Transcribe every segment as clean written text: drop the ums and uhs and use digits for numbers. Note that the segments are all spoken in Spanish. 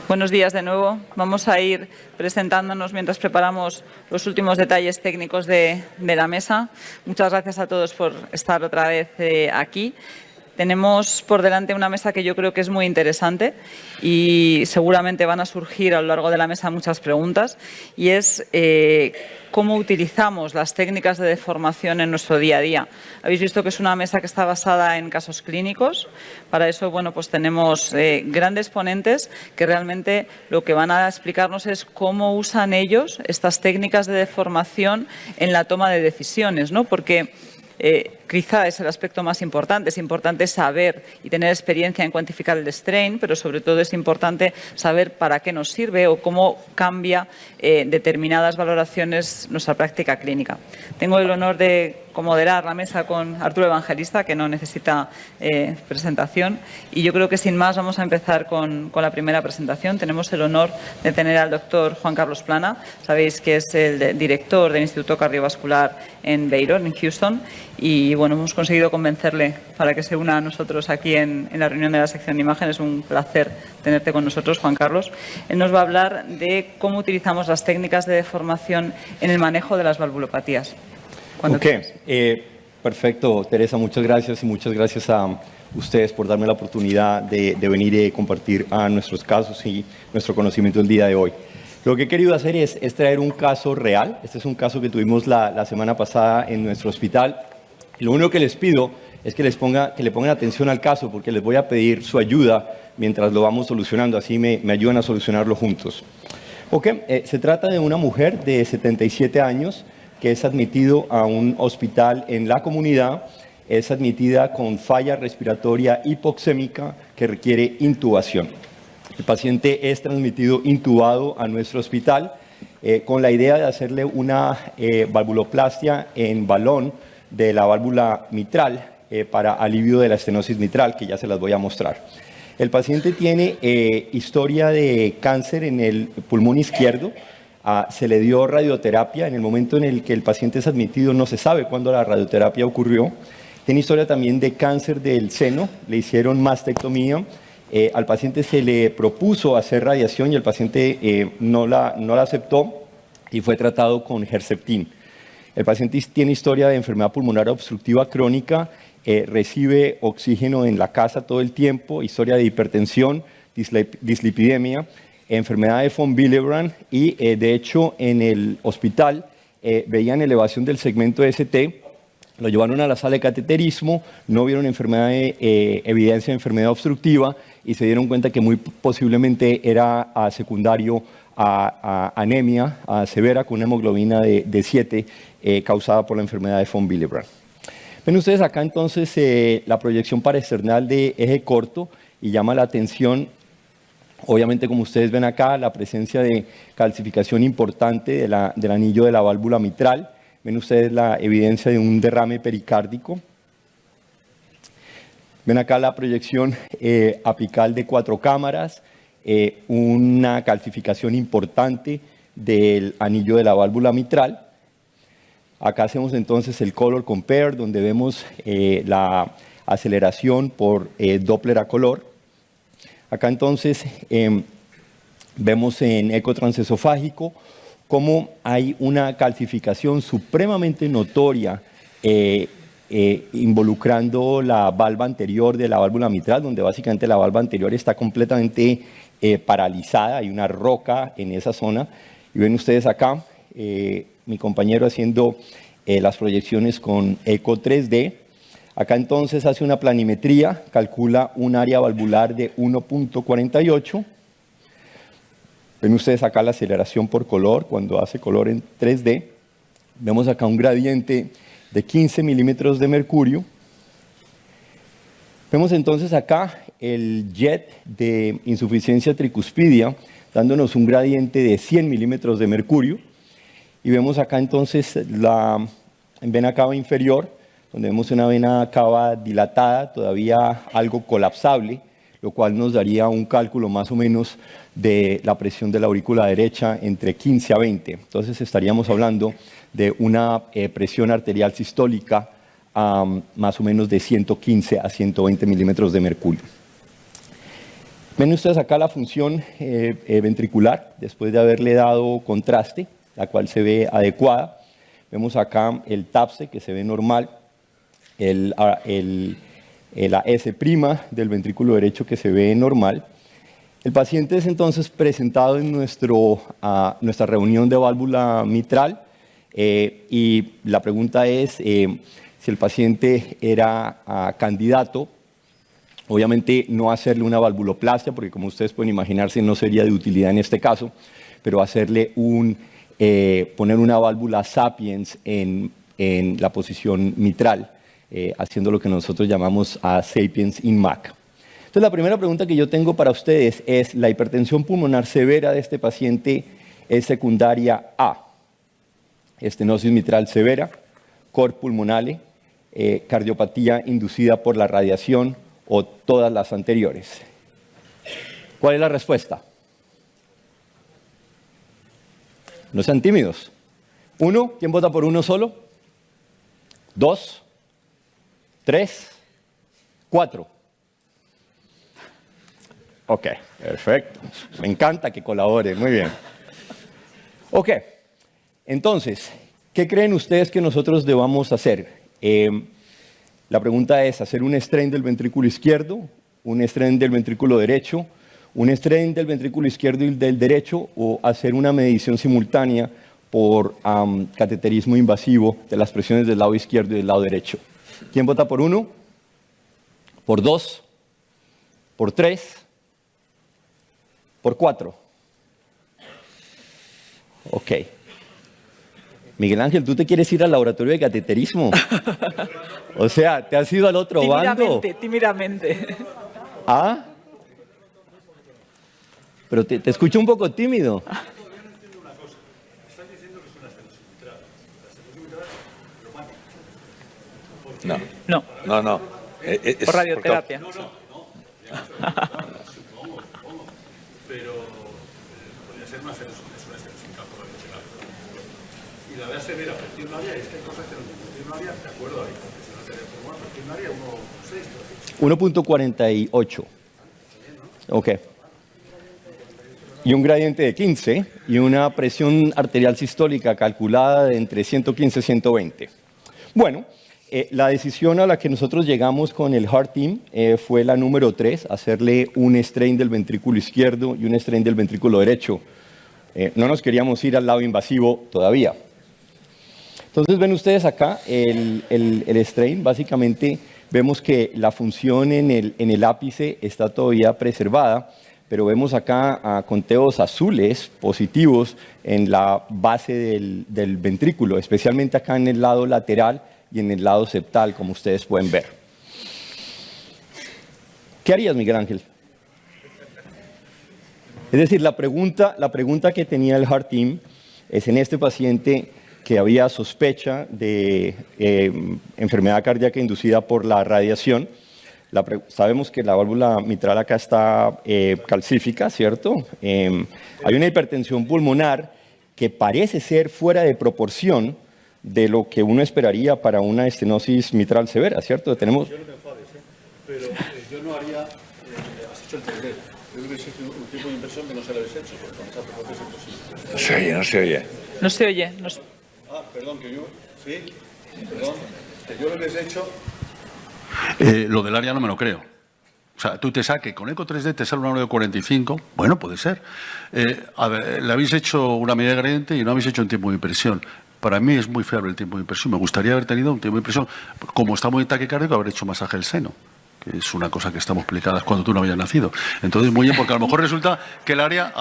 Buenos días de nuevo. Vamos a ir presentándonos mientras preparamos los últimos detalles técnicos de la mesa. Muchas gracias a todos por estar otra vez aquí. Tenemos por delante una mesa que yo creo que es muy interesante y seguramente van a surgir a lo largo de la mesa muchas preguntas, y es cómo utilizamos las técnicas de deformación en nuestro día a día. Habéis visto que es una mesa que está basada en casos clínicos. Para eso, bueno, pues tenemos grandes ponentes que realmente lo que van a explicarnos es cómo usan ellos estas técnicas de deformación en la toma de decisiones, ¿no? Porque quizá es el aspecto más importante. Es importante saber y tener experiencia en cuantificar el strain, pero sobre todo es importante saber para qué nos sirve o cómo cambia determinadas valoraciones nuestra práctica clínica. Tengo el honor de moderar la mesa con Arturo Evangelista, que no necesita presentación, y yo creo que sin más vamos a empezar con la primera presentación. Tenemos el honor de tener al doctor Juan Carlos Plana. Sabéis que es el director del Instituto Cardiovascular en Baylor, en Houston, y bueno, hemos conseguido convencerle para que se una a nosotros aquí en la reunión de la sección de imágenes. Es un placer tenerte con nosotros, Juan Carlos. Él nos va a hablar de cómo utilizamos las técnicas de deformación en el manejo de las valvulopatías. Ok, perfecto, Teresa, muchas gracias, y muchas gracias a ustedes por darme la oportunidad de venir y compartir a nuestros casos y nuestro conocimiento el día de hoy. Lo que he querido hacer es traer un caso real. Este es un caso que tuvimos la semana pasada en nuestro hospital. Y lo único que les pido es que le pongan atención al caso, porque les voy a pedir su ayuda mientras lo vamos solucionando. Así me ayudan a solucionarlo juntos. Ok, se trata de una mujer de 77 años que es admitido a un hospital en la comunidad. Es admitida con falla respiratoria hipoxémica que requiere intubación. El paciente es transmitido intubado a nuestro hospital con la idea de hacerle una valvuloplastia en balón de la válvula mitral para alivio de la estenosis mitral, que ya se las voy a mostrar. El paciente tiene historia de cáncer en el pulmón izquierdo. Se le dio radioterapia. En el momento en el que el paciente es admitido no se sabe cuándo la radioterapia ocurrió. Tiene historia también de cáncer del seno. Le hicieron mastectomía. Al paciente se le propuso hacer radiación y el paciente no la aceptó y fue tratado con Herceptin. El paciente tiene historia de enfermedad pulmonar obstructiva crónica, recibe oxígeno en la casa todo el tiempo, historia de hipertensión, dislipidemia, enfermedad de von Willebrand, y de hecho en el hospital veían elevación del segmento ST. Lo llevaron a la sala de cateterismo, no vieron evidencia de enfermedad obstructiva y se dieron cuenta que muy posiblemente era secundario a anemia severa con una hemoglobina de 7 causada por la enfermedad de von Willebrand. Ven ustedes acá entonces la proyección paraesternal de eje corto, y llama la atención, obviamente, como ustedes ven acá, la presencia de calcificación importante del anillo de la válvula mitral. Ven ustedes la evidencia de un derrame pericárdico. Ven acá la proyección apical de 4 cámaras, una calcificación importante del anillo de la válvula mitral. Acá hacemos entonces el color compare, donde vemos la aceleración por Doppler a color. Acá entonces vemos en eco transesofágico cómo hay una calcificación supremamente notoria involucrando la valva anterior de la válvula mitral, donde básicamente la valva anterior está completamente paralizada. Hay una roca en esa zona. Y ven ustedes acá mi compañero haciendo las proyecciones con eco 3D. Acá entonces hace una planimetría, calcula un área valvular de 1.48. Ven ustedes acá la aceleración por color cuando hace color en 3D. Vemos acá un gradiente de 15 milímetros de mercurio. Vemos entonces acá el jet de insuficiencia tricuspidia, dándonos un gradiente de 100 milímetros de mercurio. Y vemos acá entonces la vena cava inferior, donde vemos una vena cava dilatada, todavía algo colapsable, lo cual nos daría un cálculo más o menos de la presión de la aurícula derecha entre 15 a 20. Entonces estaríamos hablando de una presión arterial sistólica más o menos de 115 a 120 milímetros de mercurio. Ven ustedes acá la función ventricular, después de haberle dado contraste, la cual se ve adecuada. Vemos acá el TAPSE, que se ve normal, la S' del ventrículo derecho, que se ve normal. El paciente es entonces presentado en nuestra reunión de válvula mitral y la pregunta es si el paciente era candidato. Obviamente no hacerle una valvuloplastia, porque como ustedes pueden imaginarse no sería de utilidad en este caso, pero hacerle poner una válvula Sapiens en la posición mitral, haciendo lo que nosotros llamamos a Sapiens in MAC. Entonces la primera pregunta que yo tengo para ustedes es: ¿la hipertensión pulmonar severa de este paciente es secundaria a estenosis mitral severa, cor pulmonale, cardiopatía inducida por la radiación o todas las anteriores? ¿Cuál es la respuesta? No sean tímidos. ¿Uno? ¿Quién vota por uno solo? ¿Dos? ¿Tres? ¿Cuatro? Ok, perfecto. Me encanta que colabore, muy bien. Ok, entonces, ¿qué creen ustedes que nosotros debamos hacer? La pregunta es: ¿hacer un strain del ventrículo izquierdo, un strain del ventrículo derecho, un strain del ventrículo izquierdo y del derecho, o hacer una medición simultánea por cateterismo invasivo de las presiones del lado izquierdo y del lado derecho? ¿Quién vota por uno? ¿Por dos? ¿Por tres? ¿Por cuatro? Ok. Miguel Ángel, ¿tú te quieres ir al laboratorio de cateterismo? O sea, ¿te has ido al otro bando? Tímidamente. ¿Ah? Pero te escucho un poco tímido. No. Por radioterapia. Pero podría ser una estenosis cardíaca. Y la verdad severa, presión es que hay cosas que no tienen presión de acuerdo ahí, porque si no sería pulmonar, presión 1.48. Ok. Y un gradiente de 15 y una presión arterial sistólica calculada de entre 115 y 120. Bueno, la decisión a la que nosotros llegamos con el Heart Team fue la número 3, hacerle un strain del ventrículo izquierdo y un strain del ventrículo derecho. No nos queríamos ir al lado invasivo todavía. Entonces ven ustedes acá el strain. Básicamente vemos que la función en el ápice está todavía preservada, pero vemos acá conteos azules positivos en la base del ventrículo, especialmente acá en el lado lateral y en el lado septal, como ustedes pueden ver. ¿Qué harías, Miguel Ángel? Es decir, la pregunta que tenía el Heart Team es: en este paciente que había sospecha de enfermedad cardíaca inducida por la radiación, sabemos que la válvula mitral acá está calcífica, ¿cierto? Hay una hipertensión pulmonar que parece ser fuera de proporción de lo que uno esperaría para una estenosis mitral severa, ¿cierto? Tenemos... Yo no te enfades, pero yo no haría, has hecho el 3D, yo hubiese hecho un tipo de inversión que no se lo habéis hecho, porque con esa propuesta es imposible. No se oye, no se oye. No se oye. Perdón, que yo, sí, perdón, que yo lo hubiese hecho... Lo del área no me lo creo. O sea, tú te saques, con Eco 3D te sale una hora de 45, bueno, puede ser. A ver, le habéis hecho una medida de gradiente y no habéis hecho un tiempo de impresión. Para mí es muy fiable el tiempo de impresión. Me gustaría haber tenido un tiempo de impresión. Como está muy taquicárdico, haber hecho masaje del seno, que es una cosa que estamos explicadas cuando tú no habías nacido. Entonces, muy bien, porque a lo mejor resulta que el área,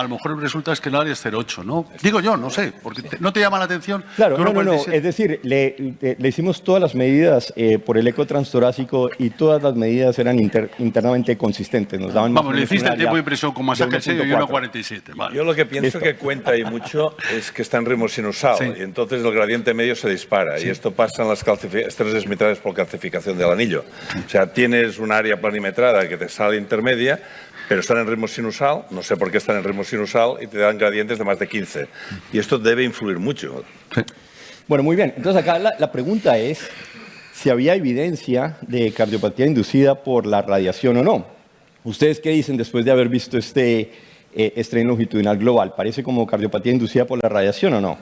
es que el área es 0,8, ¿no? Digo yo, no sé, porque no te llama la atención. Claro, no. Es decir, le hicimos todas las medidas por el eco transtorácico y todas las medidas eran internamente consistentes. Nos daban Vamos, le hiciste el tiempo de impresión con masaje del seno y 1,47. Vale. Yo lo que pienso que cuenta y mucho es que está en ritmo sinusal, Sí. y entonces el gradiente medio se dispara. Sí. Y esto pasa en las estenosis mitrales por calcificación del anillo. O sea, tienes un área planimetrada que te sale intermedia, pero están en ritmo sinusal, no sé por qué están en ritmo sinusal, y te dan gradientes de más de 15. Y esto debe influir mucho. Sí. Bueno, muy bien. Entonces acá la pregunta es si había evidencia de cardiopatía inducida por la radiación o no. ¿Ustedes qué dicen después de haber visto este strain longitudinal global? ¿Parece como cardiopatía inducida por la radiación o no?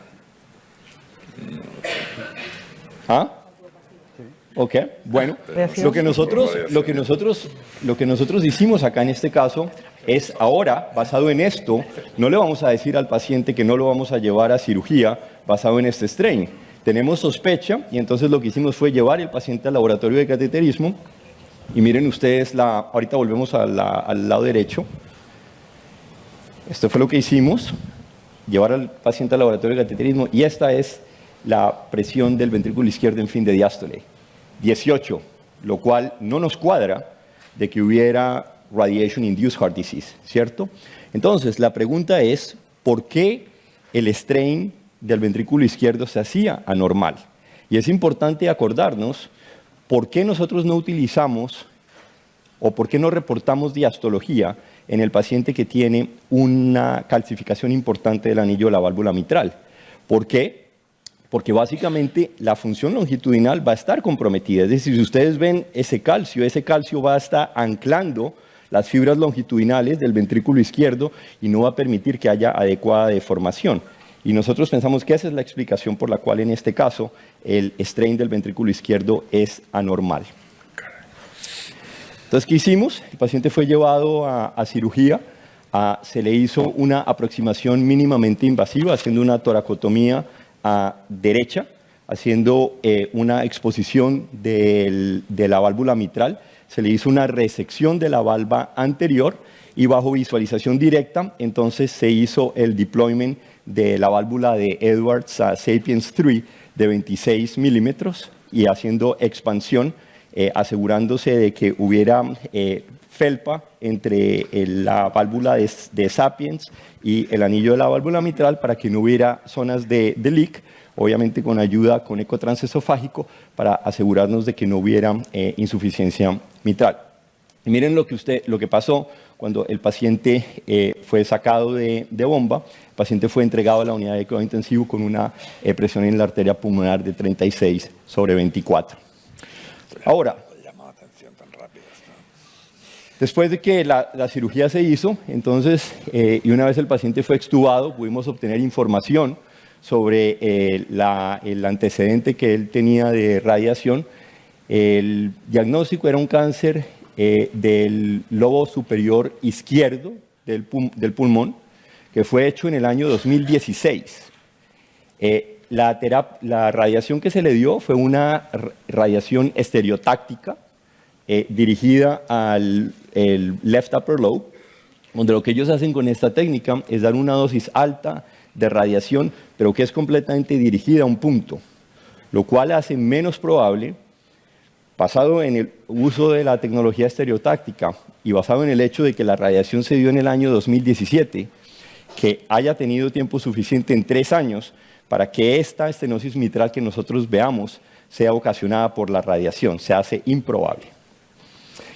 ¿Ah? Ok, bueno, lo que nosotros hicimos acá en este caso es ahora, basado en esto, no le vamos a decir al paciente que no lo vamos a llevar a cirugía basado en este strain. Tenemos sospecha y entonces lo que hicimos fue llevar el paciente al laboratorio de cateterismo y miren ustedes, ahorita volvemos al lado derecho. Esto fue lo que hicimos, llevar al paciente al laboratorio de cateterismo y esta es la presión del ventrículo izquierdo en fin de diástole. 18, lo cual no nos cuadra de que hubiera radiation-induced heart disease, ¿cierto? Entonces, la pregunta es, ¿por qué el strain del ventrículo izquierdo se hacía anormal? Y es importante acordarnos por qué nosotros no utilizamos o por qué no reportamos diastología en el paciente que tiene una calcificación importante del anillo de la válvula mitral. ¿Por qué? Porque básicamente la función longitudinal va a estar comprometida. Es decir, si ustedes ven ese calcio va a estar anclando las fibras longitudinales del ventrículo izquierdo y no va a permitir que haya adecuada deformación. Y nosotros pensamos que esa es la explicación por la cual en este caso el strain del ventrículo izquierdo es anormal. Entonces, ¿qué hicimos? El paciente fue llevado a cirugía. Se le hizo una aproximación mínimamente invasiva, haciendo una toracotomía derecha, haciendo una exposición de la válvula mitral. Se le hizo una resección de la valva anterior y bajo visualización directa, entonces se hizo el deployment de la válvula de Edwards Sapiens 3 de 26 milímetros y haciendo expansión, asegurándose de que hubiera felpa entre la válvula de Sapiens y el anillo de la válvula mitral para que no hubiera zonas de leak, obviamente con ayuda con eco transesofágico para asegurarnos de que no hubiera insuficiencia mitral. Y miren lo que pasó cuando el paciente fue sacado de bomba. El paciente fue entregado a la unidad de cuidado intensivo con una presión en la arteria pulmonar de 36/24. Ahora, después de que la cirugía se hizo, entonces, y una vez el paciente fue extubado, pudimos obtener información sobre el antecedente que él tenía de radiación. El diagnóstico era un cáncer del lobo superior izquierdo del pulmón, que fue hecho en el año 2016. La radiación que se le dio fue una radiación estereotáctica dirigida al left upper lobe, donde lo que ellos hacen con esta técnica es dar una dosis alta de radiación, pero que es completamente dirigida a un punto, lo cual hace menos probable, basado en el uso de la tecnología estereotáctica y basado en el hecho de que la radiación se dio en el año 2017, que haya tenido tiempo suficiente en 3 años para que esta estenosis mitral que nosotros veamos sea ocasionada por la radiación. Se hace improbable.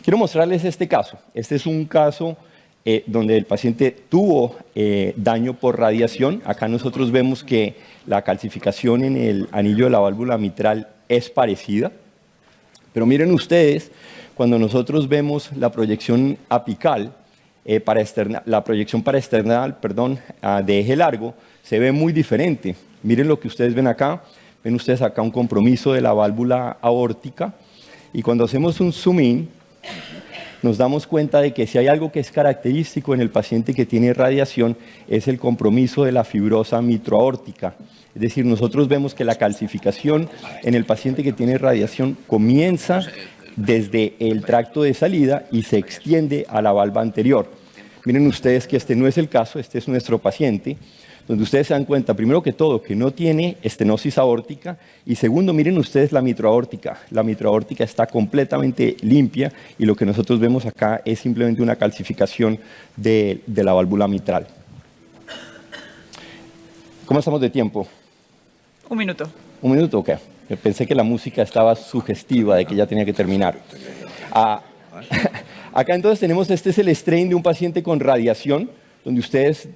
Quiero mostrarles este caso. Este es un caso donde el paciente tuvo daño por radiación. Acá nosotros vemos que la calcificación en el anillo de la válvula mitral es parecida. Pero miren ustedes, cuando nosotros vemos la proyección apical, la proyección paraesternal, de eje largo, se ve muy diferente. Miren lo que ustedes ven acá. Ven ustedes acá un compromiso de la válvula aórtica. Y cuando hacemos un zoom in, nos damos cuenta de que si hay algo que es característico en el paciente que tiene radiación, es el compromiso de la fibrosa mitroaórtica. Es decir, nosotros vemos que la calcificación en el paciente que tiene radiación comienza desde el tracto de salida y se extiende a la valva anterior. Miren ustedes que este no es el caso, este es nuestro paciente, donde ustedes se dan cuenta, primero que todo, que no tiene estenosis aórtica, y segundo, miren ustedes la mitroaórtica. La mitroaórtica está completamente limpia y lo que nosotros vemos acá es simplemente una calcificación de la válvula mitral. ¿Cómo estamos de tiempo? 1 minuto. 1 minuto, ok. Yo pensé que la música estaba sugestiva de que ya tenía que terminar. Acá entonces tenemos, este es el strain de un paciente con radiación, donde ustedes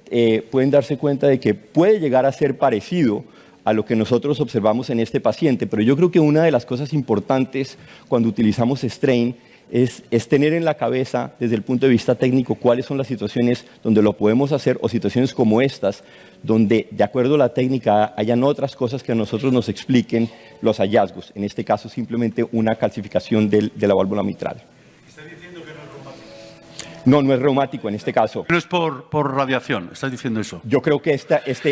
pueden darse cuenta de que puede llegar a ser parecido a lo que nosotros observamos en este paciente, pero yo creo que una de las cosas importantes cuando utilizamos strain es tener en la cabeza, desde el punto de vista técnico, cuáles son las situaciones donde lo podemos hacer o situaciones como estas, donde de acuerdo a la técnica hayan otras cosas que a nosotros nos expliquen los hallazgos. En este caso, simplemente una calcificación de la válvula mitral. ¿Está diciendo que no es reumático? No, no es reumático en este caso. No es por radiación, estás diciendo eso. Yo creo que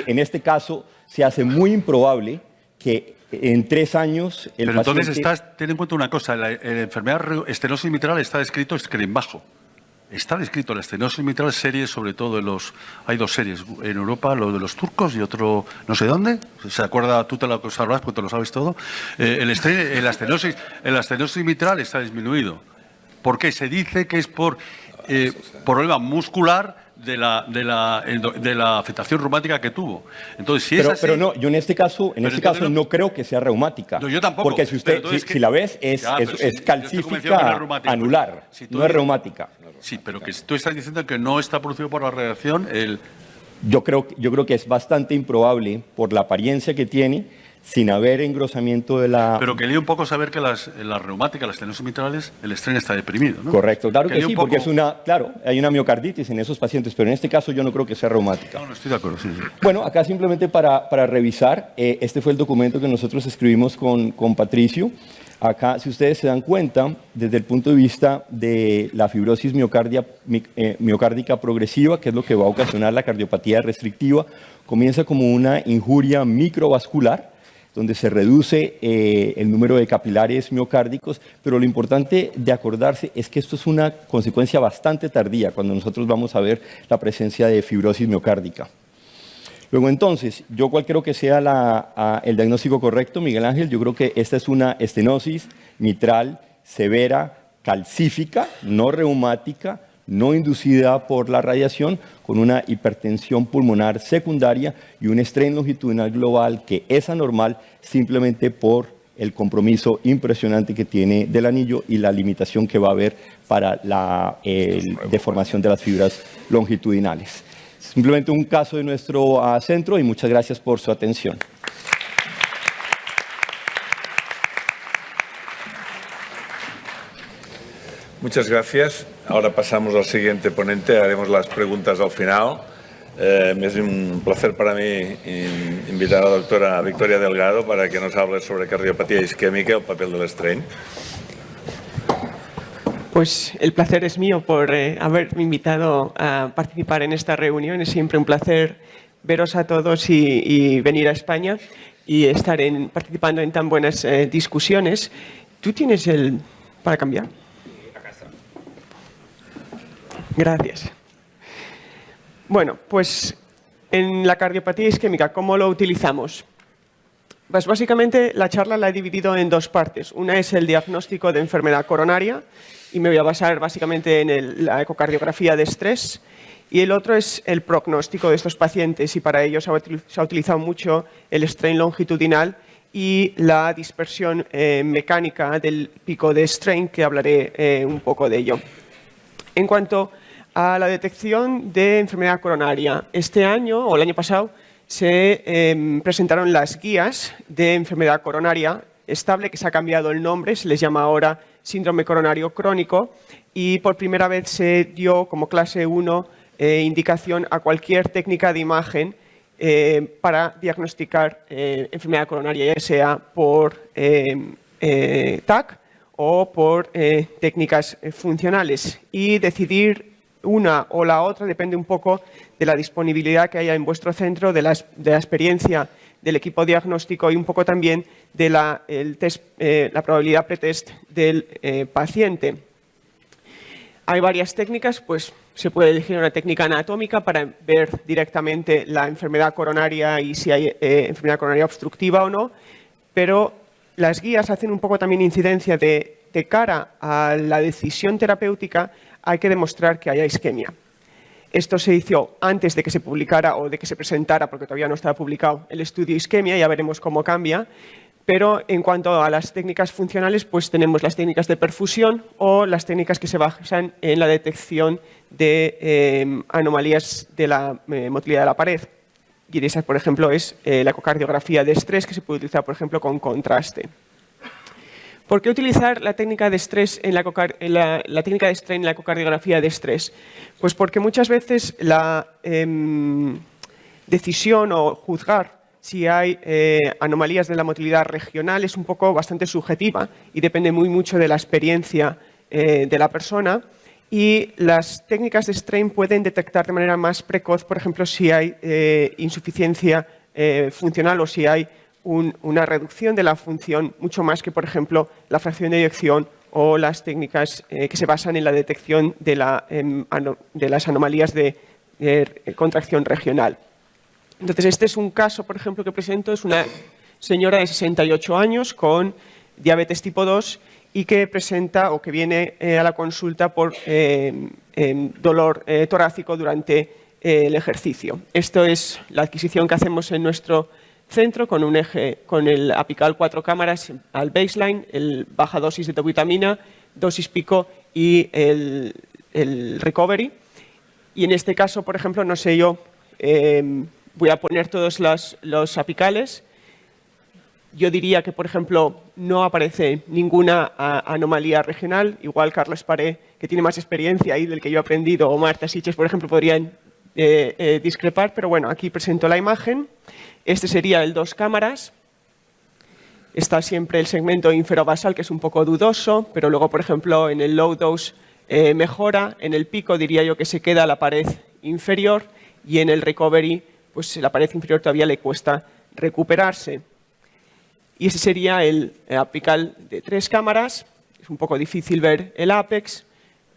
en este caso se hace muy improbable que en 3 años el Pero entonces paciente... ten en cuenta una cosa, la enfermedad estenosis mitral está descrito screen bajo. Está descrito la estenosis mitral, series sobre todo hay 2 series en Europa, lo de los turcos y otro no sé dónde. ¿Se acuerda? Tú te lo sabrás porque te lo sabes todo. La estenosis mitral está disminuido. ¿Por qué? Se dice que es por problema muscular de la afectación reumática que tuvo. Entonces, si es así, pero no, yo en este caso no creo que sea reumática. No, yo tampoco. Porque si la ves, es calcífica anular, no es reumática. Sí, pero que tú estás diciendo que no está producido por la radiación. Yo creo que es bastante improbable por la apariencia que tiene, sin haber engrosamiento de la... Pero quería un poco saber que las reumáticas, las estenosis mitrales, el estrés está deprimido, ¿no? Correcto, claro que sí, poco... porque hay una miocarditis en esos pacientes, pero en este caso yo no creo que sea reumática. No, estoy de acuerdo, sí. Bueno, acá simplemente para revisar, este fue el documento que nosotros escribimos con Patricio. Acá, si ustedes se dan cuenta, desde el punto de vista de la fibrosis miocárdica progresiva, que es lo que va a ocasionar la cardiopatía restrictiva, comienza como una injuria microvascular, donde se reduce el número de capilares miocárdicos, pero lo importante de acordarse es que esto es una consecuencia bastante tardía cuando nosotros vamos a ver la presencia de fibrosis miocárdica. Luego entonces, yo cuál creo que sea el diagnóstico correcto, Miguel Ángel, yo creo que esta es una estenosis mitral severa, calcífica, no reumática, no inducida por la radiación, con una hipertensión pulmonar secundaria y un strain longitudinal global que es anormal simplemente por el compromiso impresionante que tiene del anillo y la limitación que va a haber para la deformación de las fibras longitudinales. Simplemente un caso de nuestro centro y muchas gracias por su atención. Muchas gracias. Ahora pasamos al siguiente ponente. Haremos las preguntas al final. Es un placer para mí invitar a la doctora Victoria Delgado para que nos hable sobre cardiopatía isquémica y el papel del strain. Pues el placer es mío por haberme invitado a participar en esta reunión. Es siempre un placer veros a todos y venir a España y estar participando en tan buenas discusiones. ¿Tú tienes para cambiar? Gracias. Bueno, pues en la cardiopatía isquémica, ¿cómo lo utilizamos? Pues básicamente la charla la he dividido en 2 partes. Una es el diagnóstico de enfermedad coronaria y me voy a basar básicamente en la ecocardiografía de estrés. Y el otro es el pronóstico de estos pacientes y para ello se ha utilizado mucho el strain longitudinal y la dispersión mecánica del pico de strain, que hablaré un poco de ello. En cuanto a la detección de enfermedad coronaria, este año o el año pasado se presentaron las guías de enfermedad coronaria estable, que se ha cambiado el nombre, se les llama ahora síndrome coronario crónico, y por primera vez se dio como clase 1 indicación a cualquier técnica de imagen para diagnosticar enfermedad coronaria, ya sea por TAC o por técnicas funcionales, y decidir una o la otra depende un poco de la disponibilidad que haya en vuestro centro, de la experiencia del equipo diagnóstico y un poco también de la probabilidad pretest del paciente. Hay varias técnicas, pues se puede elegir una técnica anatómica para ver directamente la enfermedad coronaria y si hay enfermedad coronaria obstructiva o no, pero las guías hacen un poco también incidencia de cara a la decisión terapéutica. Hay que demostrar que haya isquemia. Esto se hizo antes de que se publicara o de que se presentara, porque todavía no estaba publicado, el estudio isquemia, ya veremos cómo cambia. Pero en cuanto a las técnicas funcionales, pues tenemos las técnicas de perfusión o las técnicas que se basan en la detección de anomalías de la motilidad de la pared. Y de esas, por ejemplo, es la ecocardiografía de estrés, que se puede utilizar, por ejemplo, con contraste. ¿Por qué utilizar la técnica de estrés en la técnica de strain en la ecocardiografía de estrés? Pues porque muchas veces la decisión o juzgar si hay anomalías de la motilidad regional es un poco bastante subjetiva y depende muy mucho de la experiencia de la persona. Y las técnicas de strain pueden detectar de manera más precoz, por ejemplo, si hay insuficiencia funcional o si hay una reducción de la función, mucho más que, por ejemplo, la fracción de eyección o las técnicas que se basan en la detección de las anomalías de contracción regional. Entonces, este es un caso, por ejemplo, que presento. Es una señora de 68 años con diabetes tipo 2 y que presenta o que viene a la consulta por dolor torácico durante el ejercicio. Esto es la adquisición que hacemos en nuestro centro con un eje, con el apical 4 cámaras al baseline, el baja dosis de dobutamina, dosis pico y el recovery. Y en este caso, por ejemplo, no sé yo, voy a poner todos los apicales. Yo diría que, por ejemplo, no aparece ninguna anomalía regional. Igual Carlos Paré, que tiene más experiencia ahí del que yo he aprendido, o Marta Siches, por ejemplo, podrían discrepar. Pero bueno, aquí presento la imagen. Este sería el 2 cámaras. Está siempre el segmento inferobasal, que es un poco dudoso, pero luego, por ejemplo, en el low dose mejora. En el pico diría yo que se queda la pared inferior y en el recovery, pues la pared inferior todavía le cuesta recuperarse. Y ese sería el apical de 3 cámaras. Es un poco difícil ver el ápex,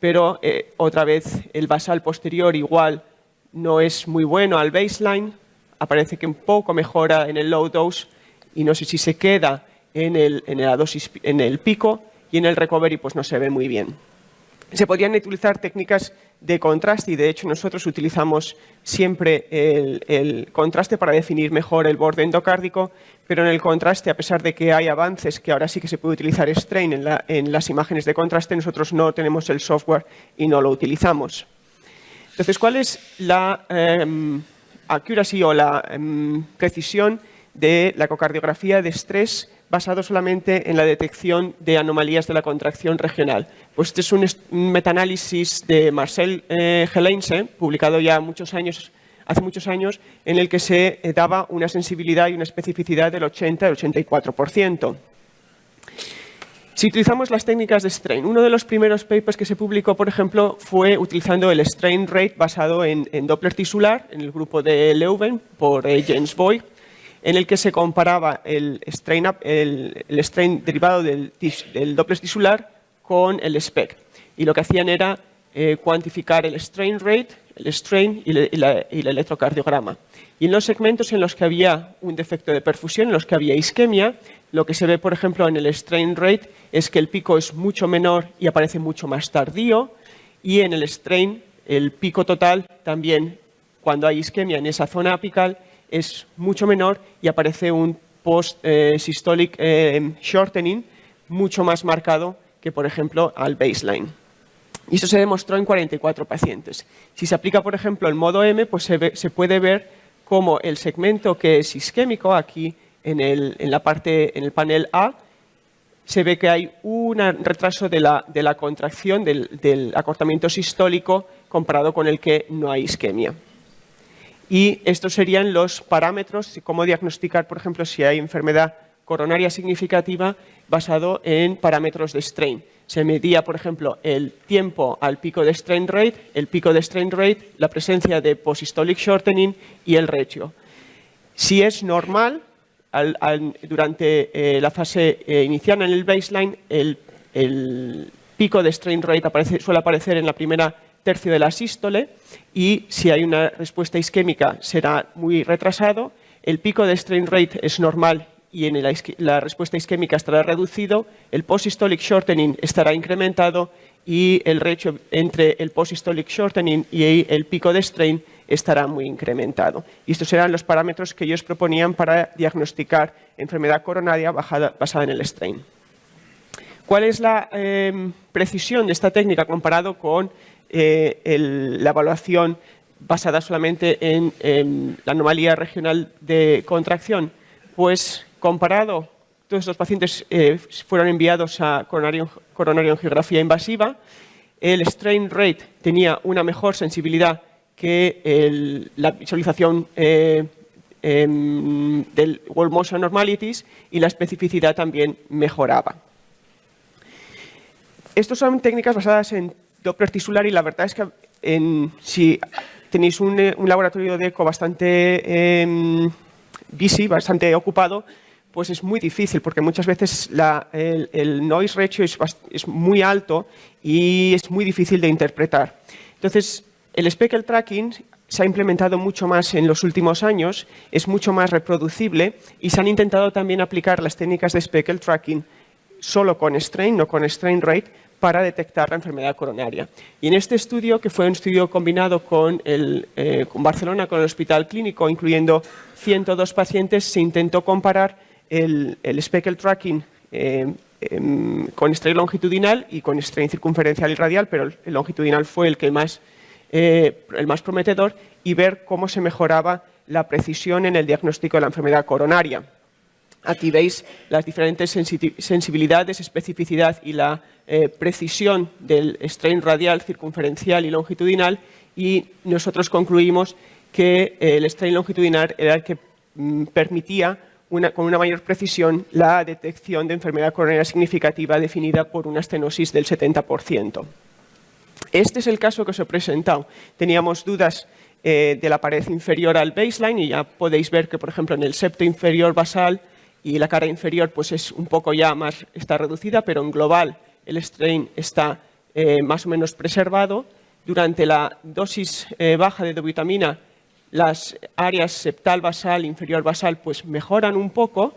pero otra vez el basal posterior igual no es muy bueno al baseline. Aparece que un poco mejora en el low dose y no sé si se queda en el pico, y en el recovery pues no se ve muy bien. Se podrían utilizar técnicas de contraste y de hecho nosotros utilizamos siempre el contraste para definir mejor el borde endocárdico, pero en el contraste, a pesar de que hay avances que ahora sí que se puede utilizar strain en las imágenes de contraste, nosotros no tenemos el software y no lo utilizamos. Entonces, ¿cuál es la accuracy o la precisión de la ecocardiografía de estrés basado solamente en la detección de anomalías de la contracción regional? Pues este es un metaanálisis de Marcel Geleinse, publicado ya hace muchos años, en el que se daba una sensibilidad y una especificidad del 80 al 84%. Si utilizamos las técnicas de strain, uno de los primeros papers que se publicó, por ejemplo, fue utilizando el strain rate basado en Doppler tisular, en el grupo de Leuven, por James Boyd, en el que se comparaba el strain derivado del Doppler tisular con el SPEC. Y lo que hacían era cuantificar el strain rate, el strain y el electrocardiograma. Y en los segmentos en los que había un defecto de perfusión, en los que había isquemia, lo que se ve, por ejemplo, en el strain rate es que el pico es mucho menor y aparece mucho más tardío, y en el strain, el pico total también, cuando hay isquemia en esa zona apical, es mucho menor y aparece un post-systolic shortening mucho más marcado que, por ejemplo, al baseline. Y esto se demostró en 44 pacientes. Si se aplica, por ejemplo, el modo M, pues se puede ver cómo el segmento que es isquémico, aquí en el panel A, se ve que hay un retraso de la contracción, del acortamiento sistólico, comparado con el que no hay isquemia. Y estos serían los parámetros de cómo diagnosticar, por ejemplo, si hay enfermedad coronaria significativa basado en parámetros de strain. Se medía, por ejemplo, el tiempo al pico de strain rate, la presencia de postsystolic shortening y el ratio. Si es normal, durante la fase inicial en el baseline, el pico de strain rate suele aparecer en la primera tercio de la sístole, y si hay una respuesta isquémica será muy retrasado. El pico de strain rate es normal y en la respuesta isquémica estará reducido, el postsystolic shortening estará incrementado y el ratio entre el postsystolic shortening y el pico de strain estará muy incrementado. Y estos serán los parámetros que ellos proponían para diagnosticar enfermedad coronaria basada en el strain. ¿Cuál es la precisión de esta técnica comparado con la evaluación basada solamente en la anomalía regional de contracción? Pues comparado todos estos pacientes fueron enviados a coronarioangiografía invasiva. El strain rate tenía una mejor sensibilidad que la visualización del wall motion normalities, y la especificidad también mejoraba. Estas son técnicas basadas en Doppler tisular, y la verdad es que si tenéis un laboratorio de eco bastante busy, bastante ocupado, pues es muy difícil, porque muchas veces el noise ratio es muy alto y es muy difícil de interpretar. Entonces, el speckle tracking se ha implementado mucho más en los últimos años, es mucho más reproducible, y se han intentado también aplicar las técnicas de speckle tracking solo con strain, no con strain rate, para detectar la enfermedad coronaria. Y en este estudio, que fue un estudio combinado con Barcelona, con el Hospital Clínico, incluyendo 102 pacientes, se intentó comparar el speckle tracking con strain longitudinal y con strain circunferencial y radial, pero el longitudinal fue el más prometedor, y ver cómo se mejoraba la precisión en el diagnóstico de la enfermedad coronaria. Aquí veis las diferentes sensibilidades, especificidad y la precisión del strain radial, circunferencial y longitudinal, y nosotros concluimos que el strain longitudinal era el que permitía con una mayor precisión la detección de enfermedad coronaria significativa definida por una estenosis del 70%. Este es el caso que os he presentado. Teníamos dudas de la pared inferior al baseline, y ya podéis ver que, por ejemplo, en el septo inferior basal y la cara inferior pues es un poco ya más, está reducida, pero en global el strain está más o menos preservado. Durante la dosis baja de dobutamina, las áreas septal basal, inferior basal, pues mejoran un poco,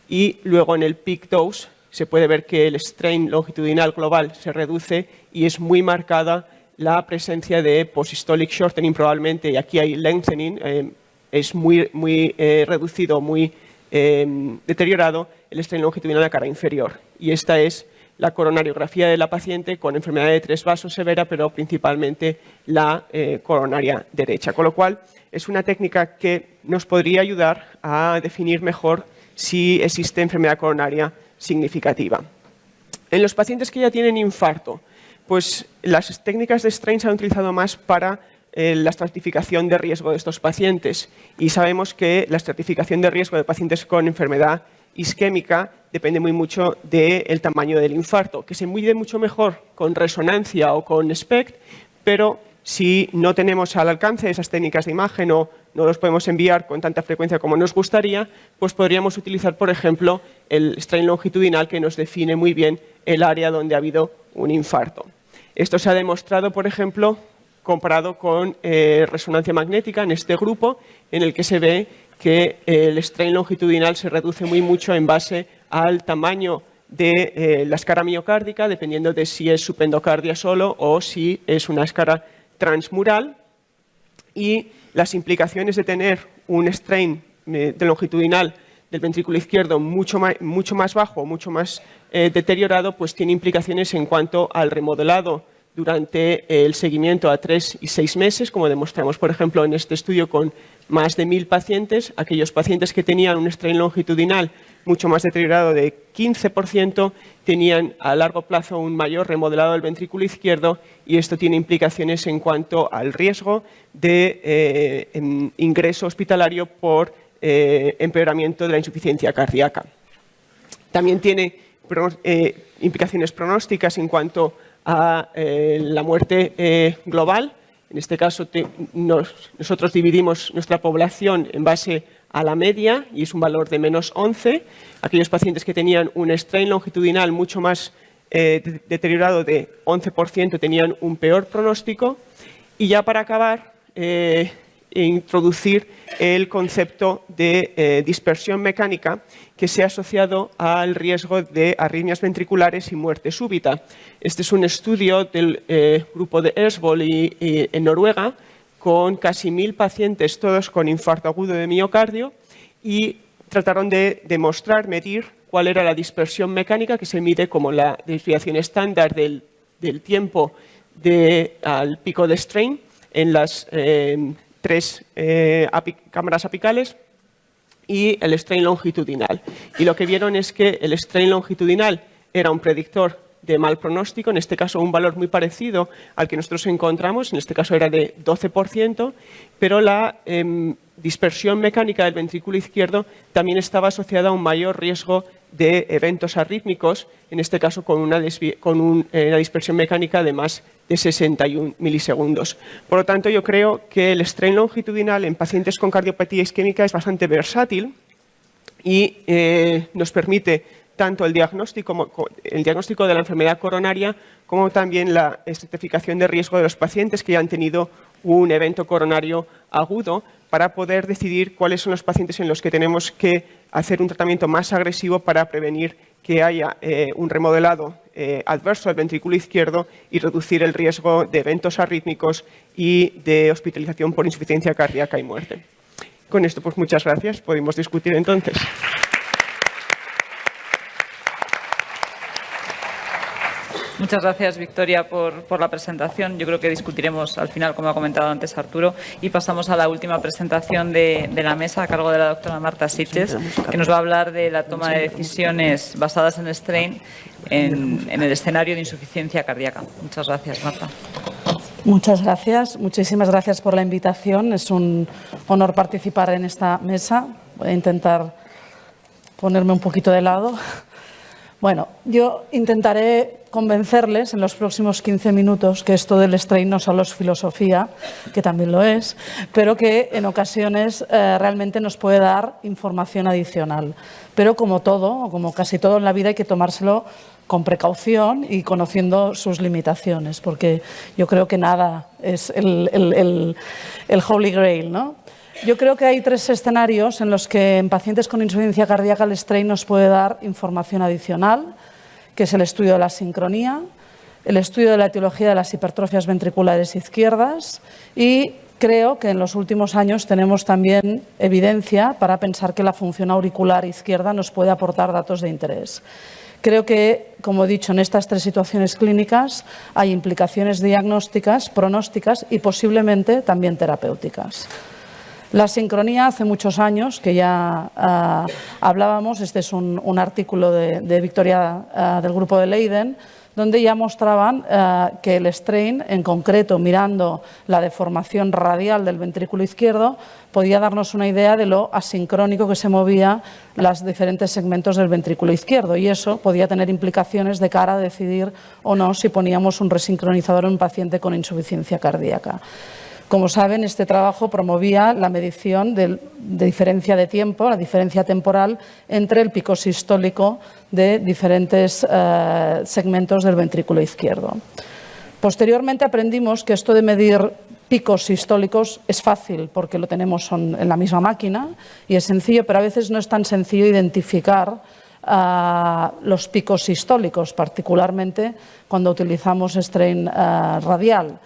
y luego en el peak dose se puede ver que el strain longitudinal global se reduce, y es muy marcada la presencia de postsystolic shortening probablemente, y aquí hay lengthening, es muy reducido, muy deteriorado el strain longitudinal de la cara inferior. Y esta es la coronariografía de la paciente con enfermedad de tres vasos severa, pero principalmente la coronaria derecha. Con lo cual, es una técnica que nos podría ayudar a definir mejor si existe enfermedad coronaria significativa. En los pacientes que ya tienen infarto, pues las técnicas de strain se han utilizado más para la estratificación de riesgo de estos pacientes, y sabemos que la estratificación de riesgo de pacientes con enfermedad isquémica depende muy mucho del tamaño del infarto, que se mide mucho mejor con resonancia o con SPECT, pero si no tenemos al alcance esas técnicas de imagen o no los podemos enviar con tanta frecuencia como nos gustaría, pues podríamos utilizar, por ejemplo, el strain longitudinal, que nos define muy bien el área donde ha habido un infarto. Esto se ha demostrado, por ejemplo, comparado con resonancia magnética en este grupo, en el que se ve que el strain longitudinal se reduce muy mucho en base al tamaño de la escara miocárdica, dependiendo de si es subendocardia solo o si es una escara transmural, y las implicaciones de tener un strain de longitudinal del ventrículo izquierdo mucho más bajo, mucho más deteriorado, pues tiene implicaciones en cuanto al remodelado durante el seguimiento a 3 y 6 meses, como demostramos, por ejemplo, en este estudio con más de 1.000 pacientes. Aquellos pacientes que tenían un strain longitudinal mucho más deteriorado de 15% tenían a largo plazo un mayor remodelado del ventrículo izquierdo, y esto tiene implicaciones en cuanto al riesgo de ingreso hospitalario por empeoramiento de la insuficiencia cardíaca. También tiene implicaciones pronósticas en cuanto a la muerte global. En este caso, nosotros dividimos nuestra población en base a la media, y es un valor de -11. Aquellos pacientes que tenían un strain longitudinal mucho más deteriorado de 11% tenían un peor pronóstico. Y ya para acabar, introducir el concepto de dispersión mecánica, que se ha asociado al riesgo de arritmias ventriculares y muerte súbita. Este es un estudio del grupo de Ersvoll en Noruega, con casi 1.000 pacientes, todos con infarto agudo de miocardio, y trataron de medir cuál era la dispersión mecánica, que se mide como la desviación estándar del tiempo al pico de strain en las 3 cámaras apicales. y el strain longitudinal. Y lo que vieron es que el strain longitudinal era un predictor de mal pronóstico, en este caso un valor muy parecido al que nosotros encontramos, en este caso era de 12%, pero la dispersión mecánica del ventrículo izquierdo también estaba asociada a un mayor riesgo de eventos arrítmicos, en este caso con una dispersión mecánica de más de 61 milisegundos. Por lo tanto, yo creo que el strain longitudinal en pacientes con cardiopatía isquémica es bastante versátil y nos permite tanto el diagnóstico de la enfermedad coronaria como también la estratificación de riesgo de los pacientes que ya han tenido un evento coronario agudo para poder decidir cuáles son los pacientes en los que tenemos que hacer un tratamiento más agresivo para prevenir que haya un remodelado adverso del ventrículo izquierdo y reducir el riesgo de eventos arrítmicos y de hospitalización por insuficiencia cardíaca y muerte. Con esto, pues muchas gracias. Podemos discutir entonces. Muchas gracias, Victoria, por la presentación. Yo creo que discutiremos al final, como ha comentado antes Arturo, y pasamos a la última presentación de la mesa a cargo de la doctora Marta Sitges, que nos va a hablar de la toma de decisiones basadas en strain en el escenario de insuficiencia cardíaca. Muchas gracias, Marta. Muchas gracias. Muchísimas gracias por la invitación. Es un honor participar en esta mesa. Voy a intentar ponerme un poquito de lado. Bueno, yo intentaré convencerles en los próximos 15 minutos que esto del strain no solo es filosofía, que también lo es, pero que en ocasiones realmente nos puede dar información adicional. Pero como todo, o como casi todo en la vida, hay que tomárselo con precaución y conociendo sus limitaciones, porque yo creo que nada es el Holy Grail, ¿no? Yo creo que hay tres escenarios en los que en pacientes con insuficiencia cardíaca el strain nos puede dar información adicional, que es el estudio de la sincronía, el estudio de la etiología de las hipertrofias ventriculares izquierdas y creo que en los últimos años tenemos también evidencia para pensar que la función auricular izquierda nos puede aportar datos de interés. Creo que, como he dicho, en estas tres situaciones clínicas hay implicaciones diagnósticas, pronósticas y posiblemente también terapéuticas. La sincronía, hace muchos años que ya hablábamos, este es un artículo de Victoria del grupo de Leiden, donde ya mostraban que el strain, en concreto mirando la deformación radial del ventrículo izquierdo, podía darnos una idea de lo asincrónico que se movía los diferentes segmentos del ventrículo izquierdo y eso podía tener implicaciones de cara a decidir o no si poníamos un resincronizador en un paciente con insuficiencia cardíaca. Como saben, este trabajo promovía la medición de diferencia de tiempo, la diferencia temporal entre el pico sistólico de diferentes segmentos del ventrículo izquierdo. Posteriormente aprendimos que esto de medir picos sistólicos es fácil porque lo tenemos en la misma máquina y es sencillo, pero a veces no es tan sencillo identificar los picos sistólicos, particularmente cuando utilizamos strain radial.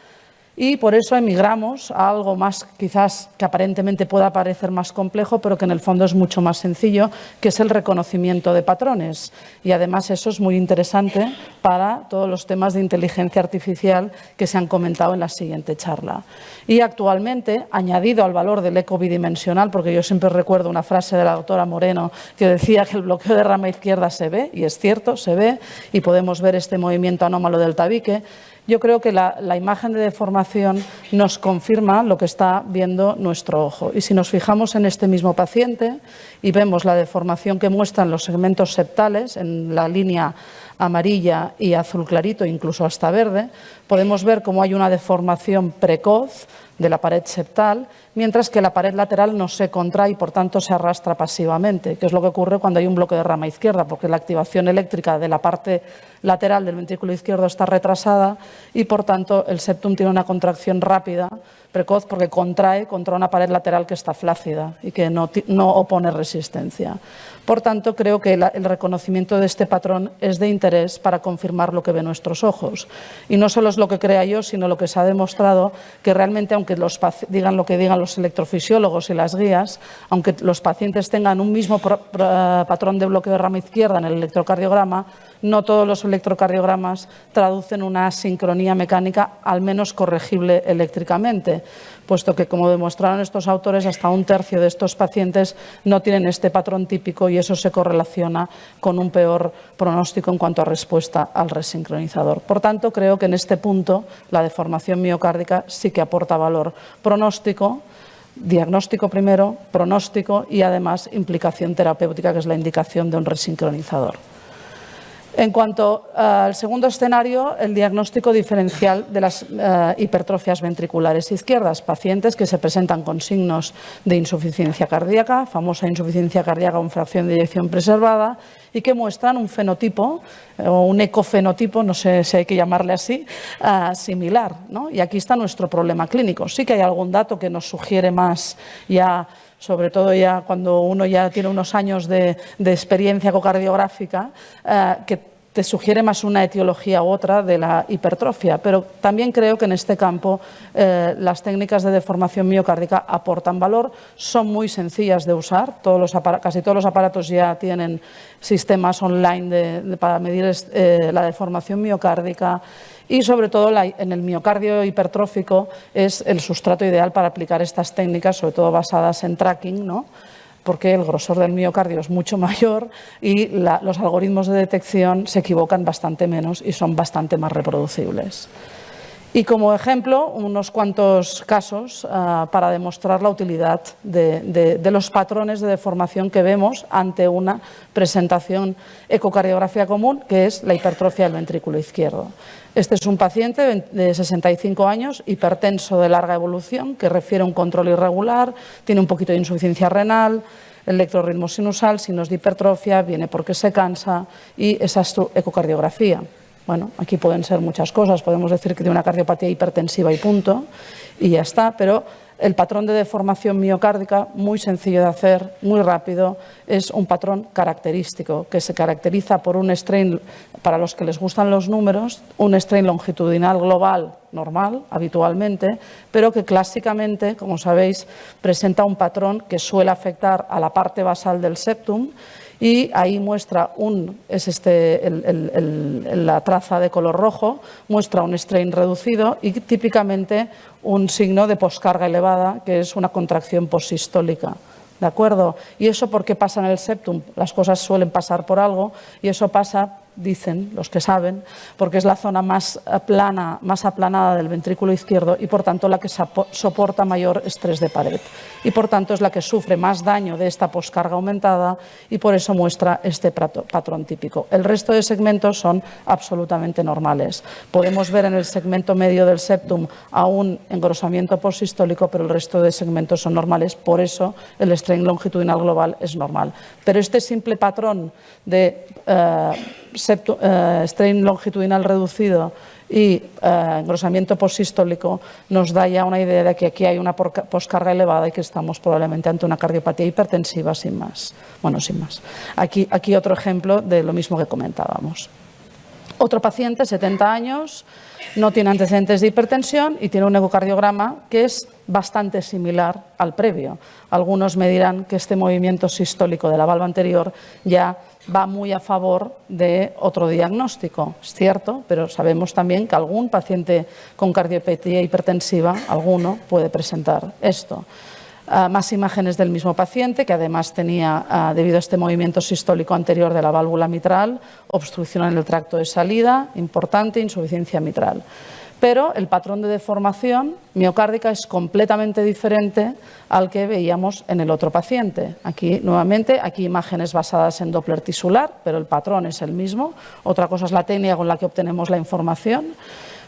Y por eso emigramos a algo más, quizás que aparentemente pueda parecer más complejo, pero que en el fondo es mucho más sencillo, que es el reconocimiento de patrones. Y además eso es muy interesante para todos los temas de inteligencia artificial que se han comentado en la siguiente charla. Y actualmente, añadido al valor del eco bidimensional, porque yo siempre recuerdo una frase de la doctora Moreno que decía que el bloqueo de rama izquierda se ve, y es cierto, se ve, y podemos ver este movimiento anómalo del tabique. Yo creo que la imagen de deformación nos confirma lo que está viendo nuestro ojo. Y si nos fijamos en este mismo paciente y vemos la deformación que muestran los segmentos septales en la línea amarilla y azul clarito, incluso hasta verde, podemos ver cómo hay una deformación precoz de la pared septal, mientras que la pared lateral no se contrae y por tanto se arrastra pasivamente, que es lo que ocurre cuando hay un bloqueo de rama izquierda, porque la activación eléctrica de la parte lateral del ventrículo izquierdo está retrasada y por tanto el septum tiene una contracción rápida, precoz, porque contrae contra una pared lateral que está flácida y que no opone resistencia. Por tanto, creo que el reconocimiento de este patrón es de interés para confirmar lo que ven nuestros ojos. Y no solo es lo que crea yo, sino lo que se ha demostrado que realmente, aunque aunque digan lo que digan los electrofisiólogos y las guías, aunque los pacientes tengan un mismo patrón de bloqueo de rama izquierda en el electrocardiograma, no todos los electrocardiogramas traducen una asincronía mecánica, al menos corregible eléctricamente, puesto que, como demostraron estos autores, hasta un tercio de estos pacientes no tienen este patrón típico y eso se correlaciona con un peor pronóstico en cuanto a respuesta al resincronizador. Por tanto, creo que en este punto la deformación miocárdica sí que aporta valor pronóstico, diagnóstico primero, pronóstico y además implicación terapéutica, que es la indicación de un resincronizador. En cuanto al segundo escenario, el diagnóstico diferencial de las hipertrofias ventriculares izquierdas, pacientes que se presentan con signos de insuficiencia cardíaca, famosa insuficiencia cardíaca con fracción de eyección preservada, y que muestran un fenotipo o un ecofenotipo, no sé si hay que llamarle así, similar, ¿no? Y aquí está nuestro problema clínico. Sí que hay algún dato que nos sugiere más ya, sobre todo ya cuando uno ya tiene unos años de experiencia ecocardiográfica, que te sugiere más una etiología u otra de la hipertrofia, pero también creo que en este campo las técnicas de deformación miocárdica aportan valor, son muy sencillas de usar, casi todos los aparatos ya tienen sistemas online para medir la deformación miocárdica y sobre todo en el miocardio hipertrófico es el sustrato ideal para aplicar estas técnicas, sobre todo basadas en tracking, ¿no? Porque el grosor del miocardio es mucho mayor y los algoritmos de detección se equivocan bastante menos y son bastante más reproducibles. Y como ejemplo, unos cuantos casos para demostrar la utilidad de los patrones de deformación que vemos ante una presentación ecocardiográfica común, que es la hipertrofia del ventrículo izquierdo. Este es un paciente de 65 años, hipertenso de larga evolución, que refiere a un control irregular, tiene un poquito de insuficiencia renal, electrorritmo sinusal, signos de hipertrofia, viene porque se cansa y esa es su ecocardiografía. Bueno, aquí pueden ser muchas cosas, podemos decir que tiene una cardiopatía hipertensiva y punto, y ya está, pero el patrón de deformación miocárdica, muy sencillo de hacer, muy rápido, es un patrón característico, que se caracteriza por un strain, para los que les gustan los números, un strain longitudinal global normal, habitualmente, pero que clásicamente, como sabéis, presenta un patrón que suele afectar a la parte basal del septum, y ahí muestra la traza de color rojo, muestra un strain reducido y típicamente un signo de poscarga elevada, que es una contracción postsistólica. ¿De acuerdo? ¿Y eso por qué pasa en el septum? Las cosas suelen pasar por algo y eso pasa, dicen los que saben, porque es la zona más plana, más aplanada del ventrículo izquierdo y por tanto la que soporta mayor estrés de pared y por tanto es la que sufre más daño de esta poscarga aumentada y por eso muestra este patrón típico. El resto de segmentos son absolutamente normales. Podemos ver en el segmento medio del septum aún engrosamiento postsistólico, pero el resto de segmentos son normales, por eso el strain longitudinal global es normal. Pero este simple patrón de strain longitudinal reducido y engrosamiento postsistólico nos da ya una idea de que aquí hay una poscarga elevada y que estamos probablemente ante una cardiopatía hipertensiva sin más. Bueno, sin más. Aquí otro ejemplo de lo mismo que comentábamos. Otro paciente, 70 años, no tiene antecedentes de hipertensión y tiene un ecocardiograma que es bastante similar al previo. Algunos me dirán que este movimiento sistólico de la valva anterior ya va muy a favor de otro diagnóstico. Es cierto, pero sabemos también que algún paciente con cardiopatía hipertensiva, alguno, puede presentar esto. Más imágenes del mismo paciente, que además tenía, debido a este movimiento sistólico anterior de la válvula mitral, obstrucción en el tracto de salida, importante, insuficiencia mitral. Pero el patrón de deformación miocárdica es completamente diferente al que veíamos en el otro paciente. Aquí, nuevamente, aquí imágenes basadas en Doppler tisular, pero el patrón es el mismo. Otra cosa es la técnica con la que obtenemos la información.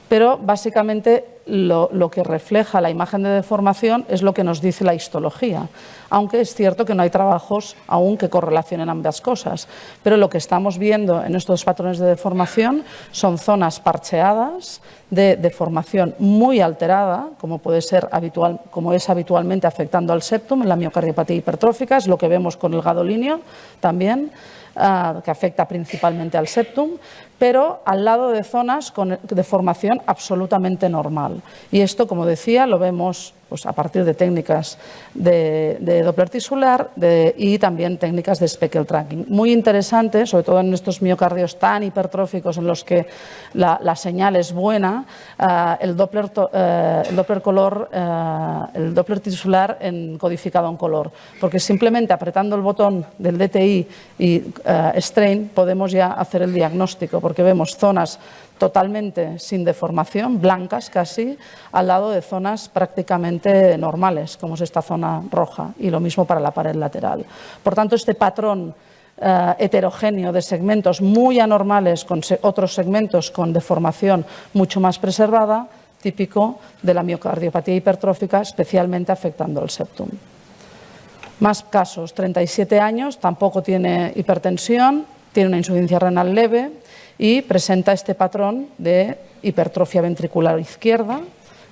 Pero básicamente lo que refleja la imagen de deformación es lo que nos dice la histología, aunque es cierto que no hay trabajos aún que correlacionen ambas cosas. Pero lo que estamos viendo en estos patrones de deformación son zonas parcheadas de deformación muy alterada, como es habitualmente afectando al septum en la miocardiopatía hipertrófica, es lo que vemos con el gadolinio también, que afecta principalmente al septum, pero al lado de zonas con deformación absolutamente normal. Y esto, como decía, lo vemos pues, a partir de técnicas de Doppler tisular y también técnicas de speckle tracking. Muy interesante, sobre todo en estos miocardios tan hipertróficos en los que la señal es buena, el Doppler tisular codificado en color, porque simplemente apretando el botón del DTI y strain podemos ya hacer el diagnóstico, porque vemos zonas totalmente sin deformación, blancas casi, al lado de zonas prácticamente normales, como es esta zona roja, y lo mismo para la pared lateral. Por tanto, este patrón heterogéneo de segmentos muy anormales con otros segmentos con deformación mucho más preservada, típico de la miocardiopatía hipertrófica, especialmente afectando el septum. Más casos, 37 años, tampoco tiene hipertensión, tiene una insuficiencia renal leve y presenta este patrón de hipertrofia ventricular izquierda.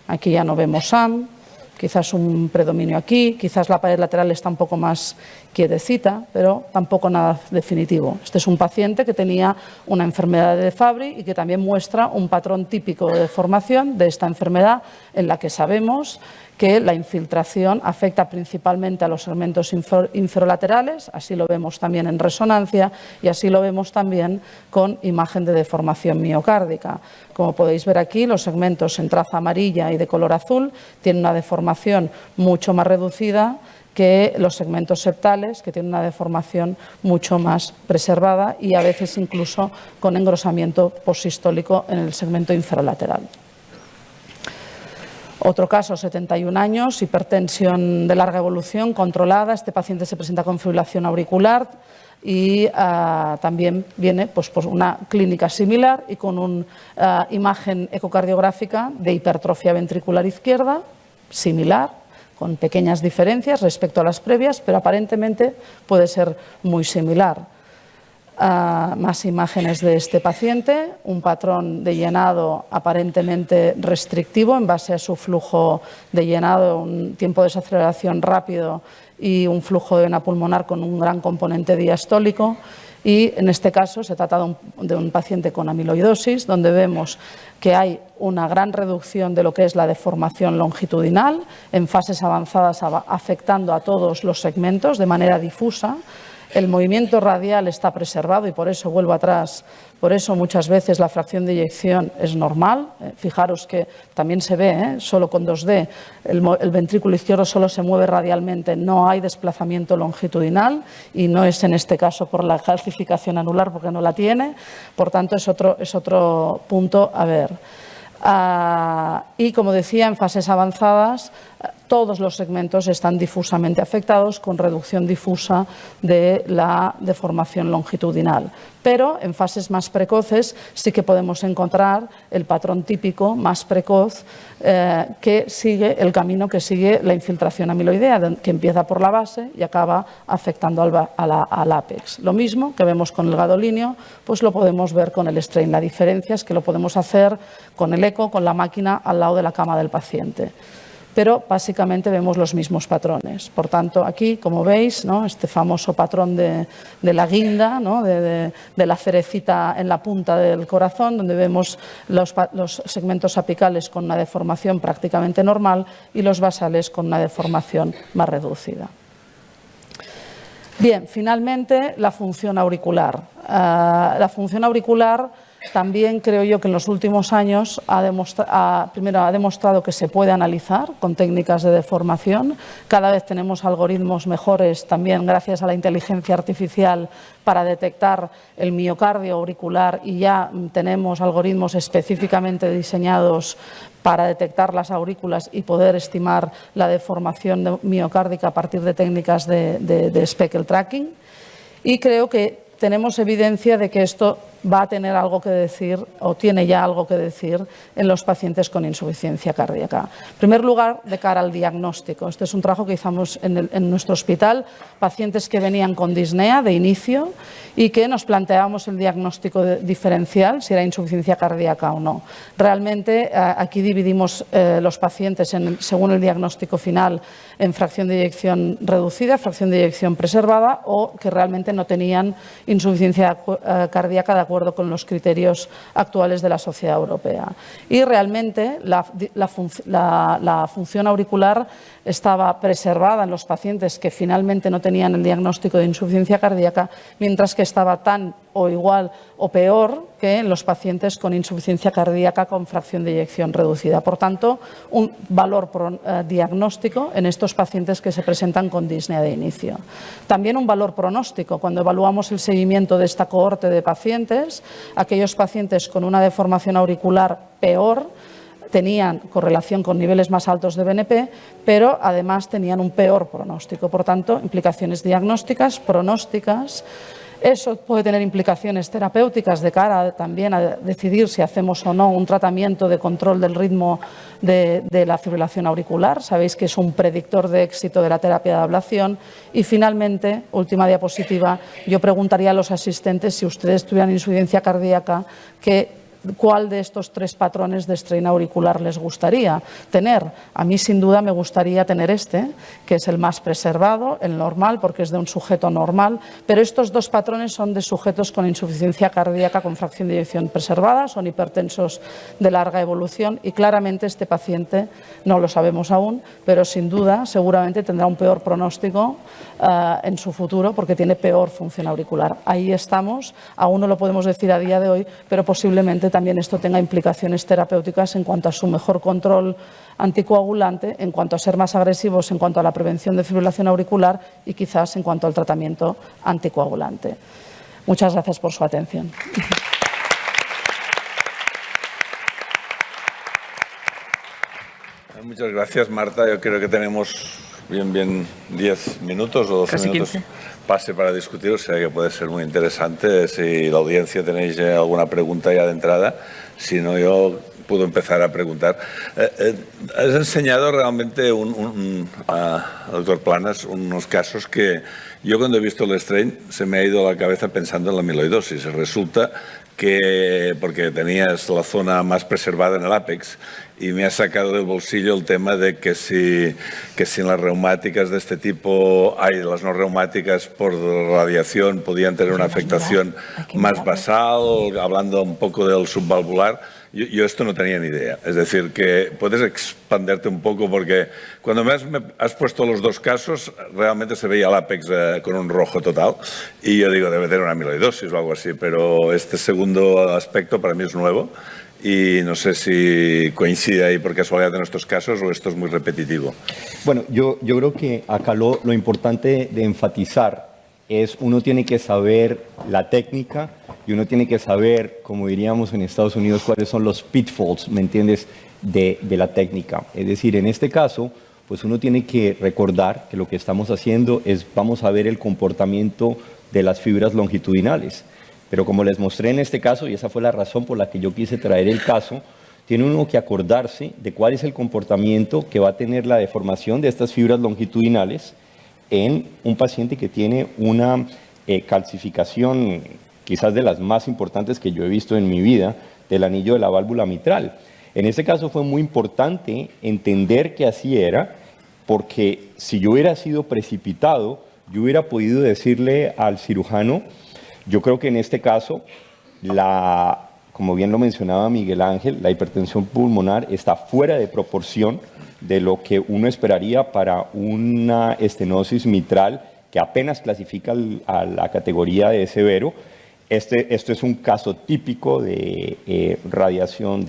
Aquí ya no vemos SAM, quizás un predominio aquí, quizás la pared lateral está un poco más quietecita, pero tampoco nada definitivo. Este es un paciente que tenía una enfermedad de Fabry y que también muestra un patrón típico de deformación de esta enfermedad, en la que sabemos que la infiltración afecta principalmente a los segmentos inferolaterales, así lo vemos también en resonancia y así lo vemos también con imagen de deformación miocárdica. Como podéis ver aquí, los segmentos en traza amarilla y de color azul tienen una deformación mucho más reducida que los segmentos septales, que tienen una deformación mucho más preservada y a veces incluso con engrosamiento postsistólico en el segmento inferolateral. Otro caso, 71 años, hipertensión de larga evolución controlada. Este paciente se presenta con fibrilación auricular y también viene pues, por una clínica similar y con una imagen ecocardiográfica de hipertrofia ventricular izquierda, similar, con pequeñas diferencias respecto a las previas, pero aparentemente puede ser muy similar. Más imágenes de este paciente, un patrón de llenado aparentemente restrictivo en base a su flujo de llenado, un tiempo de desaceleración rápido y un flujo de vena pulmonar con un gran componente diastólico. Y en este caso se trata de un paciente con amiloidosis, donde vemos que hay una gran reducción de lo que es la deformación longitudinal, en fases avanzadas afectando a todos los segmentos de manera difusa. El movimiento radial está preservado y por eso vuelvo atrás, por eso muchas veces la fracción de eyección es normal. Fijaros que también se ve, solo con 2D, el ventrículo izquierdo solo se mueve radialmente, no hay desplazamiento longitudinal y no es en este caso por la calcificación anular porque no la tiene, por tanto es otro punto a ver. Y como decía, en fases avanzadas todos los segmentos están difusamente afectados con reducción difusa de la deformación longitudinal. Pero en fases más precoces sí que podemos encontrar el patrón típico más precoz que sigue el camino que sigue la infiltración amiloidea, que empieza por la base y acaba afectando al ápex. Lo mismo que vemos con el gadolíneo, pues lo podemos ver con el strain. La diferencia es que lo podemos hacer con el eco, con la máquina al lado de la cama del paciente. Pero básicamente vemos los mismos patrones. Por tanto, aquí, como veis, ¿no?, este famoso patrón de la guinda, ¿no?, de la cerecita en la punta del corazón, donde vemos los segmentos apicales con una deformación prácticamente normal y los basales con una deformación más reducida. Bien, finalmente, la función auricular. La función auricular también creo yo que en los últimos años primero ha demostrado que se puede analizar con técnicas de deformación. Cada vez tenemos algoritmos mejores también gracias a la inteligencia artificial para detectar el miocardio auricular y ya tenemos algoritmos específicamente diseñados para detectar las aurículas y poder estimar la deformación miocárdica a partir de técnicas de speckle tracking. Y creo que tenemos evidencia de que esto va a tener algo que decir o tiene ya algo que decir en los pacientes con insuficiencia cardíaca. En primer lugar, de cara al diagnóstico. Este es un trabajo que hicimos en nuestro hospital, pacientes que venían con disnea de inicio y que nos planteábamos el diagnóstico diferencial, si era insuficiencia cardíaca o no. Realmente aquí dividimos los pacientes según el diagnóstico final en fracción de eyección reducida, fracción de eyección preservada o que realmente no tenían insuficiencia cardíaca de acuerdo con los criterios actuales de la sociedad europea. Y realmente la función auricular estaba preservada en los pacientes que finalmente no tenían el diagnóstico de insuficiencia cardíaca, mientras que estaba tan o igual o peor que en los pacientes con insuficiencia cardíaca con fracción de eyección reducida. Por tanto, un valor diagnóstico en estos pacientes que se presentan con disnea de inicio. También un valor pronóstico. Cuando evaluamos el seguimiento de esta cohorte de pacientes, aquellos pacientes con una deformación auricular peor tenían correlación con niveles más altos de BNP, pero además tenían un peor pronóstico. Por tanto, implicaciones diagnósticas, pronósticas. Eso puede tener implicaciones terapéuticas de cara también a decidir si hacemos o no un tratamiento de control del ritmo de la fibrilación auricular. Sabéis que es un predictor de éxito de la terapia de ablación. Y finalmente, última diapositiva, yo preguntaría a los asistentes si ustedes tuvieran insuficiencia cardíaca, ¿cuál de estos 3 patrones de strain auricular les gustaría tener? A mí, sin duda, me gustaría tener este, que es el más preservado, el normal, porque es de un sujeto normal, pero estos 2 patrones son de sujetos con insuficiencia cardíaca con fracción de eyección preservada, son hipertensos de larga evolución y claramente este paciente, no lo sabemos aún, pero sin duda, seguramente tendrá un peor pronóstico en su futuro porque tiene peor función auricular. Ahí estamos, aún no lo podemos decir a día de hoy, pero posiblemente también esto tenga implicaciones terapéuticas en cuanto a su mejor control anticoagulante, en cuanto a ser más agresivos en cuanto a la prevención de fibrilación auricular y quizás en cuanto al tratamiento anticoagulante. Muchas gracias por su atención. Muchas gracias, Marta. Yo creo que tenemos bien 10 minutos o 12 Casi minutos 15. pase para discutir, o sea que puede ser muy interesante. Si la audiencia tenéis alguna pregunta ya de entrada, si no, yo puedo empezar a preguntar. Has enseñado realmente, doctor Planas, unos casos que yo cuando he visto el strain se me ha ido la cabeza pensando en la amiloidosis. Resulta que, porque tenías la zona más preservada en el ápex, y me ha sacado del bolsillo el tema de que si en las reumáticas de este tipo, las no reumáticas por radiación podían tener una afectación más basal, hablando un poco del subvalvular. Yo esto no tenía ni idea. Es decir, que puedes expanderte un poco porque cuando me has puesto los 2 casos, realmente se veía el ápex con un rojo total y yo digo, debe tener una amiloidosis o algo así, pero este segundo aspecto para mí es nuevo. Y no sé si coincide ahí por casualidad en estos casos o esto es muy repetitivo. Bueno, yo creo que acá lo importante de enfatizar es uno tiene que saber la técnica y uno tiene que saber, como diríamos en Estados Unidos, cuáles son los pitfalls, ¿me entiendes?, de la técnica. Es decir, en este caso, pues uno tiene que recordar que lo que estamos haciendo es, vamos a ver el comportamiento de las fibras longitudinales. Pero como les mostré en este caso, y esa fue la razón por la que yo quise traer el caso, tiene uno que acordarse de cuál es el comportamiento que va a tener la deformación de estas fibras longitudinales en un paciente que tiene una calcificación quizás de las más importantes que yo he visto en mi vida del anillo de la válvula mitral. En este caso fue muy importante entender que así era, porque si yo hubiera sido precipitado, yo hubiera podido decirle al cirujano, yo creo que en este caso, como bien lo mencionaba Miguel Ángel, la hipertensión pulmonar está fuera de proporción de lo que uno esperaría para una estenosis mitral que apenas clasifica a la categoría de severo. Esto es un caso típico de Radiation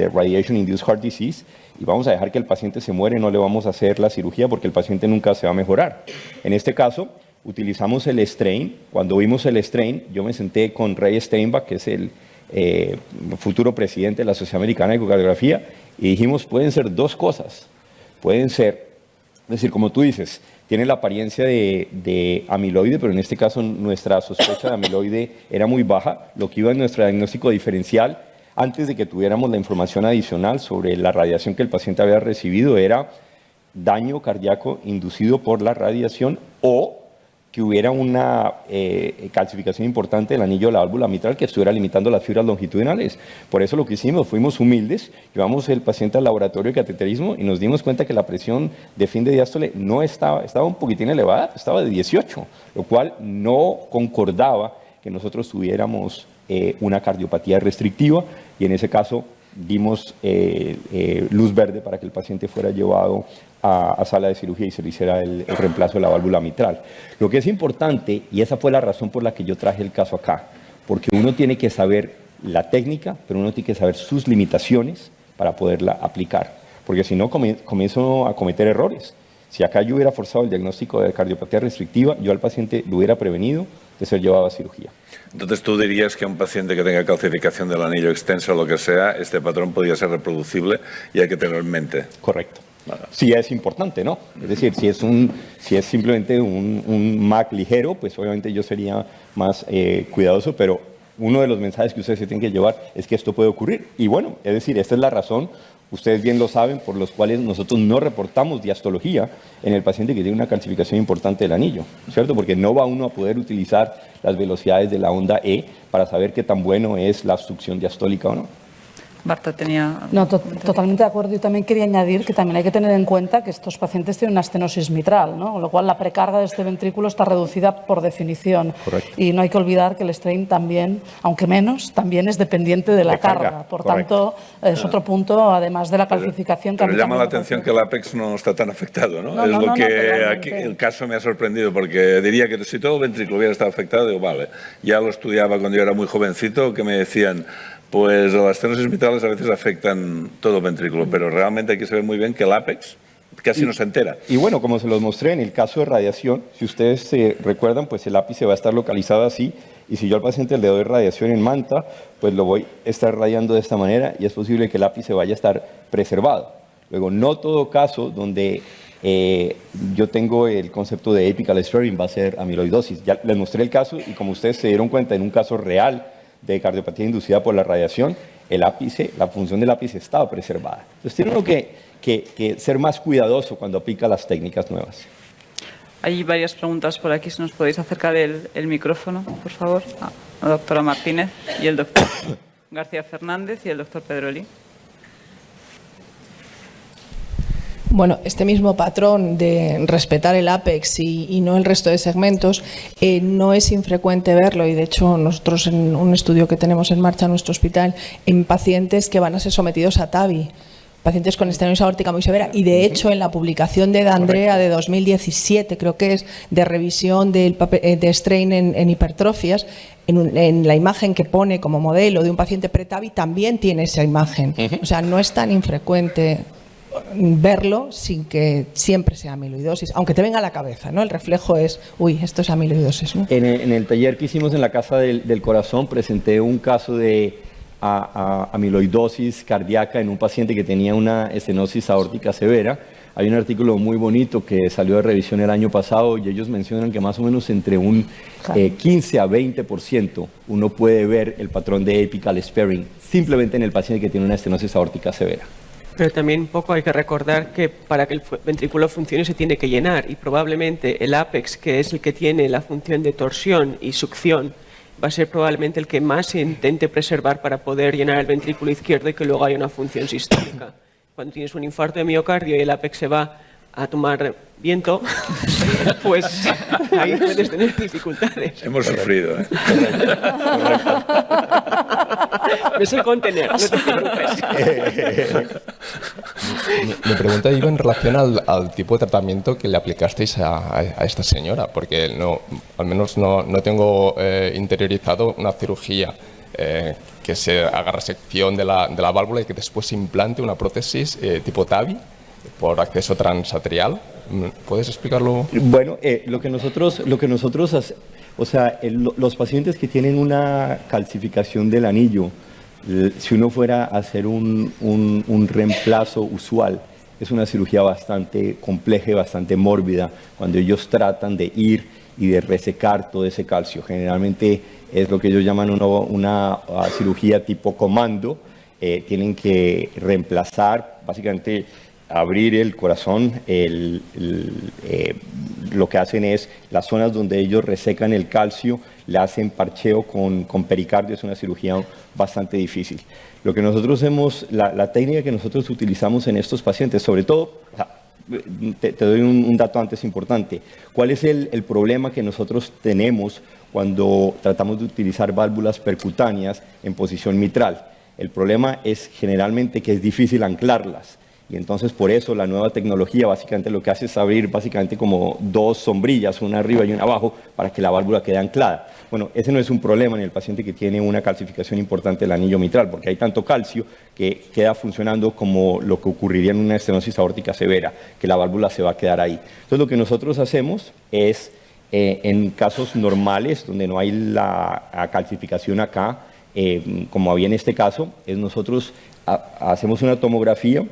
Induced Heart Disease, y vamos a dejar que el paciente se muere, no le vamos a hacer la cirugía porque el paciente nunca se va a mejorar. En este caso, utilizamos el strain. Cuando vimos el strain, yo me senté con Ray Steinbach, que es el futuro presidente de la Sociedad Americana de Ecocardiografía, y dijimos, pueden ser 2 cosas. Pueden ser, es decir, como tú dices, tiene la apariencia de amiloide, pero en este caso nuestra sospecha de amiloide era muy baja, lo que iba en nuestro diagnóstico diferencial, antes de que tuviéramos la información adicional sobre la radiación que el paciente había recibido, era daño cardíaco inducido por la radiación o que hubiera una calcificación importante del anillo de la válvula mitral que estuviera limitando las fibras longitudinales. Por eso lo que hicimos, fuimos humildes, llevamos el paciente al laboratorio de cateterismo y nos dimos cuenta que la presión de fin de diástole no estaba un poquitín elevada, estaba de 18, lo cual no concordaba que nosotros tuviéramos una cardiopatía restrictiva y en ese caso dimos luz verde para que el paciente fuera llevado a sala de cirugía y se le hiciera el reemplazo de la válvula mitral. Lo que es importante, y esa fue la razón por la que yo traje el caso acá, porque uno tiene que saber la técnica, pero uno tiene que saber sus limitaciones para poderla aplicar, porque si no comienzo a cometer errores. Si acá yo hubiera forzado el diagnóstico de cardiopatía restrictiva, yo al paciente lo hubiera prevenido de ser llevado a cirugía. Entonces, ¿tú dirías que a un paciente que tenga calcificación del anillo extensa o lo que sea, este patrón podría ser reproducible y hay que tenerlo en mente? Correcto. Sí es importante, ¿no? Es decir, si es simplemente un MAC ligero, pues obviamente yo sería más cuidadoso, pero uno de los mensajes que ustedes se tienen que llevar es que esto puede ocurrir. Y bueno, es decir, esta es la razón, ustedes bien lo saben, por los cuales nosotros no reportamos diastología en el paciente que tiene una calcificación importante del anillo, ¿cierto? Porque no va uno a poder utilizar las velocidades de la onda E para saber qué tan bueno es la obstrucción diastólica o no. Marta tenía... No, totalmente de acuerdo. Yo también quería añadir que también hay que tener en cuenta que estos pacientes tienen una estenosis mitral, ¿no? Con lo cual la precarga de este ventrículo está reducida por definición. Correcto. Y no hay que olvidar que el strain también, aunque menos, también es dependiente de la carga. Por tanto, es otro punto, además de la calcificación. Pero llama la atención que el APEX no está tan afectado, ¿no? Es lo que aquí el caso me ha sorprendido, porque diría que si todo el ventrículo hubiera estado afectado, digo, vale, ya lo estudiaba cuando yo era muy jovencito, que me decían... Pues las estenosis mitrales a veces afectan todo el ventrículo, pero realmente hay que saber muy bien que el APEX casi no se entera. Y bueno, como se los mostré en el caso de radiación, si ustedes se recuerdan, pues el ápice va a estar localizado así, y si yo al paciente le doy radiación en manta, pues lo voy a estar radiando de esta manera y es posible que el ápice vaya a estar preservado. Luego, no todo caso donde yo tengo el concepto de apical sparing va a ser amiloidosis. Ya les mostré el caso y como ustedes se dieron cuenta en un caso real de cardiopatía inducida por la radiación, el ápice, la función del ápice estaba preservada. Entonces tiene uno que ser más cuidadoso cuando aplica las técnicas nuevas. Hay varias preguntas por aquí, si nos podéis acercar el micrófono, por favor. La doctora Martínez y el doctor García Fernández y el doctor Pedroli. Bueno, este mismo patrón de respetar el APEX y no el resto de segmentos no es infrecuente verlo y de hecho nosotros en un estudio que tenemos en marcha en nuestro hospital en pacientes que van a ser sometidos a TAVI, pacientes con estenosis aórtica muy severa y de hecho en la publicación de D'Andrea de 2017 creo que es de revisión de strain en hipertrofias, en la imagen que pone como modelo de un paciente pre-TAVI también tiene esa imagen, o sea no es tan infrecuente verlo sin que siempre sea amiloidosis, aunque te venga a la cabeza, ¿no? El reflejo es, uy, esto es amiloidosis, ¿no? En el taller que hicimos en la Casa del Corazón presenté un caso de amiloidosis cardíaca en un paciente que tenía una estenosis aórtica severa. Hay un artículo muy bonito que salió de revisión el año pasado y ellos mencionan que más o menos entre un 15 a 20% uno puede ver el patrón de apical sparing simplemente en el paciente que tiene una estenosis aórtica severa. Pero también un poco hay que recordar que para que el ventrículo funcione se tiene que llenar y probablemente el ápex, que es el que tiene la función de torsión y succión, va a ser probablemente el que más se intente preservar para poder llenar el ventrículo izquierdo y que luego haya una función sistólica. Cuando tienes un infarto de miocardio y el ápex se va a tomar viento, pues ahí puedes tener dificultades. Hemos sufrido, ¿eh? Me sé contener, no te preocupes. Mi pregunta iba en relación al tipo de tratamiento que le aplicasteis a esta señora, porque no, al menos no tengo interiorizado una cirugía que se haga resección de la válvula y que después se implante una prótesis tipo TAVI por acceso transarterial. ¿Puedes explicarlo? Bueno, lo que nosotros o sea, los pacientes que tienen una calcificación del anillo, si uno fuera a hacer un reemplazo usual, es una cirugía bastante compleja y bastante mórbida cuando ellos tratan de ir y de resecar todo ese calcio. Generalmente es lo que ellos llaman una cirugía tipo comando. Tienen que reemplazar, básicamente abrir el corazón. Lo que hacen es las zonas donde ellos resecan el calcio, le hacen parcheo con pericardio. Es una cirugía bastante difícil. Lo que nosotros hacemos, la técnica que nosotros utilizamos en estos pacientes, sobre todo, te doy un dato antes importante. ¿Cuál es el problema que nosotros tenemos cuando tratamos de utilizar válvulas percutáneas en posición mitral? El problema es generalmente que es difícil anclarlas. Y entonces por eso la nueva tecnología básicamente lo que hace es abrir básicamente como dos sombrillas, una arriba y una abajo, para que la válvula quede anclada. Bueno, ese no es un problema en el paciente que tiene una calcificación importante del anillo mitral, porque hay tanto calcio que queda funcionando como lo que ocurriría en una estenosis aórtica severa, que la válvula se va a quedar ahí. Entonces lo que nosotros hacemos es, en casos normales, donde no hay la calcificación acá, como había en este caso, es nosotros hacemos una tomografía,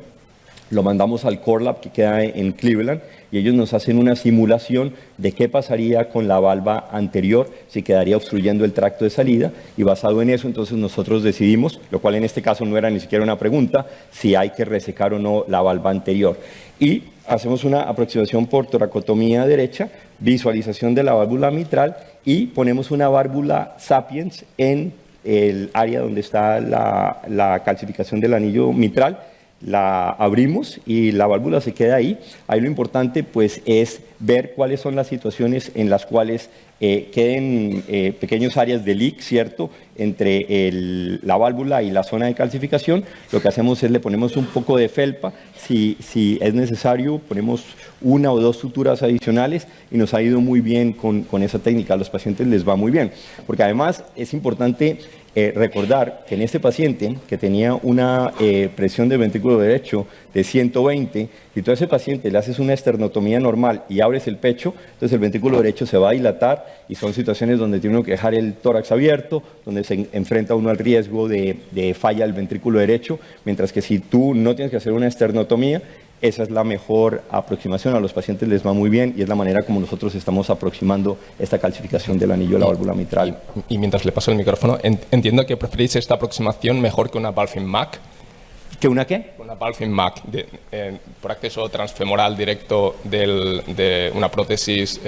lo mandamos al Core Lab que queda en Cleveland y ellos nos hacen una simulación de qué pasaría con la valva anterior si quedaría obstruyendo el tracto de salida, y basado en eso entonces nosotros decidimos, lo cual en este caso no era ni siquiera una pregunta, si hay que resecar o no la valva anterior. Y hacemos una aproximación por toracotomía derecha, visualización de la válvula mitral y ponemos una válvula Sapiens en el área donde está la calcificación del anillo mitral. La abrimos y la válvula se queda ahí. Ahí lo importante pues es ver cuáles son las situaciones en las cuales queden pequeños áreas de leak, ¿cierto?, entre la válvula y la zona de calcificación. Lo que hacemos es le ponemos un poco de felpa, si es necesario ponemos una o dos suturas adicionales y nos ha ido muy bien con esa técnica. A los pacientes les va muy bien, porque además es importante recordar que en este paciente que tenía una presión del ventrículo derecho de 120, si tú a ese paciente le haces una esternotomía normal y abres el pecho, entonces el ventrículo derecho se va a dilatar y son situaciones donde tiene uno que dejar el tórax abierto, donde se enfrenta uno al riesgo de falla del ventrículo derecho, mientras que si tú no tienes que hacer una esternotomía, esa es la mejor aproximación. A los pacientes les va muy bien y es la manera como nosotros estamos aproximando esta calcificación del anillo de la válvula mitral. Y mientras le paso el micrófono, entiendo que preferís esta aproximación mejor que una Balfin MAC. ¿Que una qué? Una Balfin MAC, por acceso transfemoral directo de una prótesis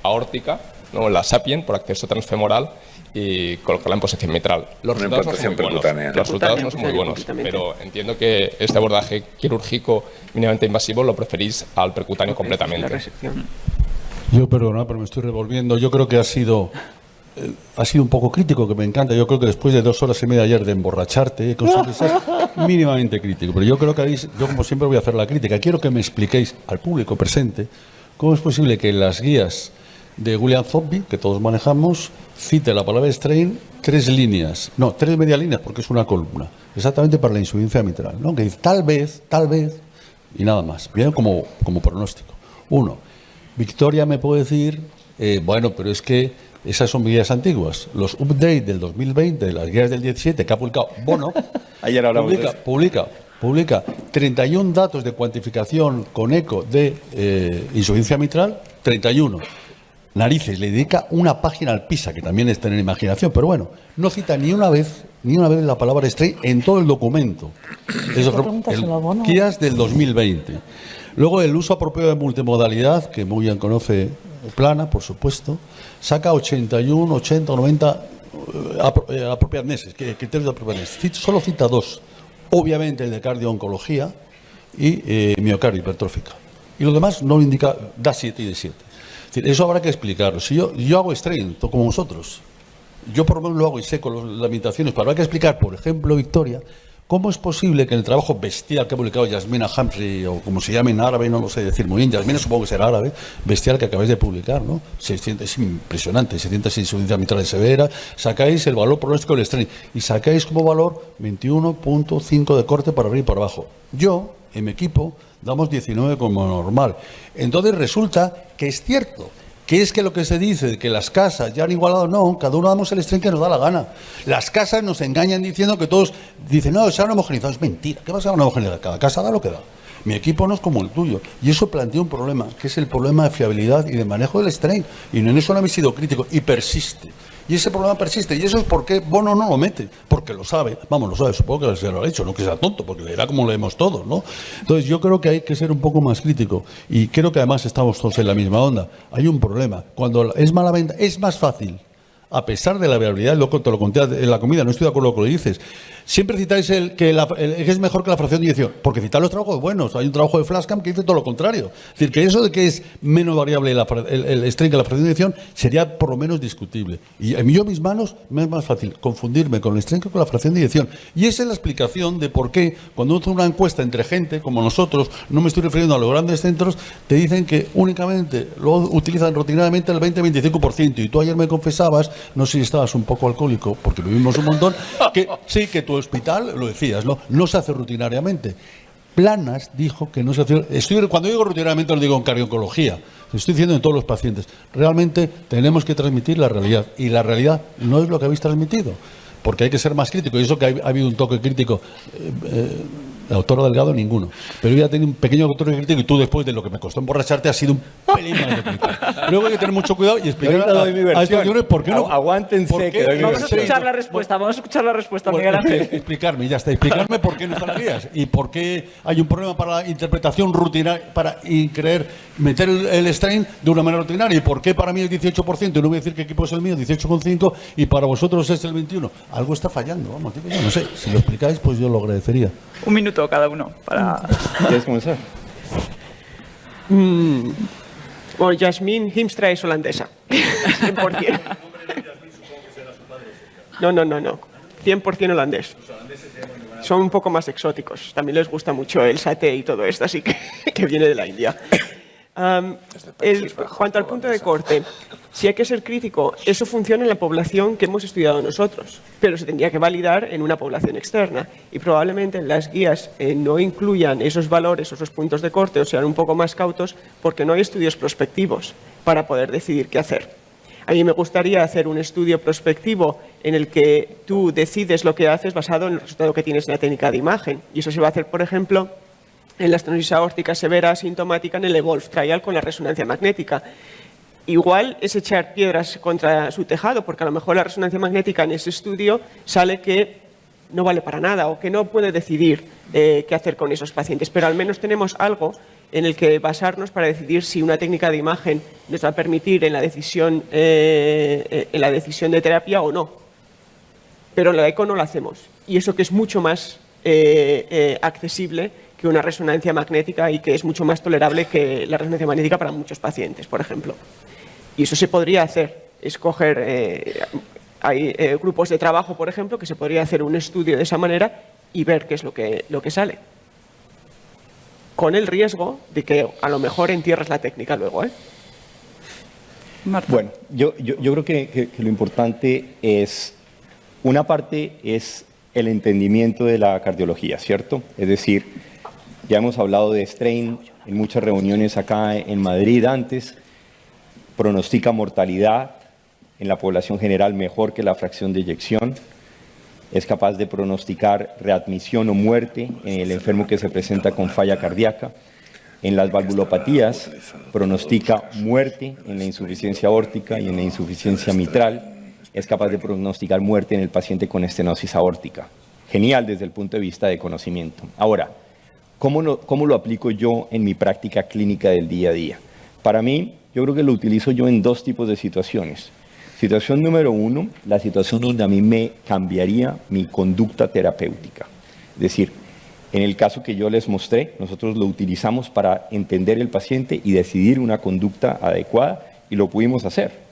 aórtica, ¿no? La Sapien, por acceso transfemoral, y colocarla en posición mitral. Los resultados no son muy buenos, los resultados no son muy buenos, pero entiendo que este abordaje quirúrgico mínimamente invasivo lo preferís al percutáneo completamente. Yo, perdona, pero me estoy revolviendo. Yo creo que ha sido un poco crítico, que me encanta. Yo creo que después de 2 horas y media ayer de emborracharte, he conseguido ser mínimamente crítico. Pero yo creo que yo, como siempre, voy a hacer la crítica. Quiero que me expliquéis al público presente cómo es posible que en las guías de William Zombie, que todos manejamos, cite la palabra strain 3 líneas, no, 3 media líneas, porque es una columna, exactamente para la insuficiencia mitral, ¿no? Que dice tal vez, y nada más, bien como pronóstico. 1. Victoria me puede decir, bueno, pero es que esas son guías antiguas. Los updates del 2020, las guías del 17, que ha publicado Bono, ayer hablamos de eso. Publica 31 datos de cuantificación con eco de insuficiencia mitral, 31. Narices, le dedica una página al PISA, que también está en imaginación, pero bueno, no cita ni una vez la palabra strain en todo el documento. Guías del 2020. Luego el uso apropiado de multimodalidad, que muy bien conoce Plana, por supuesto, saca 81, 80, 90 apropiadneses, criterios de apropiadneses. Solo cita 2. Obviamente el de cardio-oncología y miocardio hipertrófica. Y lo demás no lo indica, da 7 y de 7. Eso habrá que explicarlo. Si yo hago strain, como vosotros, yo por lo menos lo hago y sé con las limitaciones, pero habrá que explicar, por ejemplo, Victoria, cómo es posible que en el trabajo bestial que ha publicado Yasmina Hamsi, o como se llame en árabe, no lo sé decir muy bien, Yasmina supongo que será árabe, bestial que acabáis de publicar, ¿no? Es impresionante, 600 insuficiencia mitral severa, sacáis el valor pronóstico del strain y sacáis como valor 21.5 de corte para arriba y para abajo. Yo, en mi equipo, damos 19 como normal. Entonces resulta que es cierto, que es que lo que se dice, que las casas ya han igualado, no, cada uno damos el strain que nos da la gana. Las casas nos engañan diciendo que todos dicen, no, se han homogeneizado. Es mentira, ¿qué pasa con una homogeneidad? Cada casa da lo que da. Mi equipo no es como el tuyo. Y eso plantea un problema, que es el problema de fiabilidad y de manejo del strain. Y en eso no habéis sido crítico, y persiste. Y ese problema persiste, y eso es porque Bono no lo mete, porque lo sabe, lo sabe, supongo que se lo ha hecho, no que sea tonto, porque leerá como leemos todos, ¿no? Entonces yo creo que hay que ser un poco más crítico, y creo que además estamos todos en la misma onda. Hay un problema, cuando es mala venta, es más fácil, a pesar de la variabilidad, te lo conté en la comida, no estoy de acuerdo con lo que dices, Siempre citáis que es mejor que la fracción de inyección, porque citáis los trabajos buenos. Hay un trabajo de Flashcam que dice todo lo contrario. Es decir, que eso de que es menos variable el strain que la fracción de inyección sería por lo menos discutible. Y en mis manos me es más fácil confundirme con el strain que con la fracción de inyección. Y esa es la explicación de por qué cuando uno hace una encuesta entre gente como nosotros, no me estoy refiriendo a los grandes centros, te dicen que únicamente lo utilizan rutinariamente el 20-25%. Y tú ayer me confesabas, no sé si estabas un poco alcohólico, porque lo vimos un montón, que sí, que tu hospital, lo decías, no se hace rutinariamente. Planas dijo que no se hace. Cuando digo rutinariamente lo digo en cardiología. Estoy diciendo en todos los pacientes. Realmente tenemos que transmitir la realidad. Y la realidad no es lo que habéis transmitido. Porque hay que ser más crítico. Y eso que ha habido un toque crítico. El autor Delgado, ninguno. Pero ya tenía un pequeño toque crítico y tú, después de lo que me costó emborracharte, has sido un pelín más de crítico. Luego hay que tener mucho cuidado y explicar a estos señores por qué no. Aguántense, que doy mi Vamos a versión. escuchar la respuesta, Miguel Ángel. Explicarme, ya está. Explicarme por qué no están las guías y por qué hay un problema para la interpretación rutinaria, para meter el strain de una manera rutinaria y por qué para mí es 18%, y no voy a decir qué equipo es el mío, 18,5%, y para vosotros es el 21%. Algo está fallando, vamos. Yo no sé, si lo explicáis, pues yo lo agradecería. Un minuto cada uno para... ¿Quieres comenzar? Bueno, Jasmine Hiemstra es holandesa. 100%. No. 100% holandés. Son un poco más exóticos. También les gusta mucho el saté y todo esto, así que viene de la India. Cuanto al punto de corte, si hay que ser crítico, eso funciona en la población que hemos estudiado nosotros, pero se tendría que validar en una población externa y probablemente las guías no incluyan esos valores o esos puntos de corte o sean un poco más cautos porque no hay estudios prospectivos para poder decidir qué hacer. A mí me gustaría hacer un estudio prospectivo en el que tú decides lo que haces basado en el resultado que tienes en la técnica de imagen y eso se va a hacer, por ejemplo, en la estenosis aórtica severa asintomática en el EVOLVE trial con la resonancia magnética. Igual es echar piedras contra su tejado, porque a lo mejor la resonancia magnética en ese estudio sale que no vale para nada o que no puede decidir qué hacer con esos pacientes, pero al menos tenemos algo en el que basarnos para decidir si una técnica de imagen nos va a permitir en la decisión de terapia o no. Pero en la ECO no lo hacemos, y eso que es mucho más accesible que una resonancia magnética y que es mucho más tolerable que la resonancia magnética para muchos pacientes, por ejemplo. Y eso se podría hacer, escoger, hay grupos de trabajo, por ejemplo, que se podría hacer un estudio de esa manera y ver qué es lo que sale. Con el riesgo de que a lo mejor entierres la técnica luego, ¿eh? Marta. Bueno, yo creo que lo importante es, una parte es el entendimiento de la cardiología, ¿cierto? Es decir, ya hemos hablado de strain en muchas reuniones acá en Madrid antes, pronostica mortalidad en la población general mejor que la fracción de eyección, es capaz de pronosticar readmisión o muerte en el enfermo que se presenta con falla cardíaca. En las valvulopatías pronostica muerte en la insuficiencia aórtica y en la insuficiencia mitral. Es capaz de pronosticar muerte en el paciente con estenosis aórtica. Genial desde el punto de vista de conocimiento. Ahora, ¿cómo lo aplico yo en mi práctica clínica del día a día? Para mí, yo creo que lo utilizo yo en dos tipos de situaciones. Situación número uno, la situación donde a mí me cambiaría mi conducta terapéutica. Es decir, en el caso que yo les mostré, nosotros lo utilizamos para entender el paciente y decidir una conducta adecuada y lo pudimos hacer.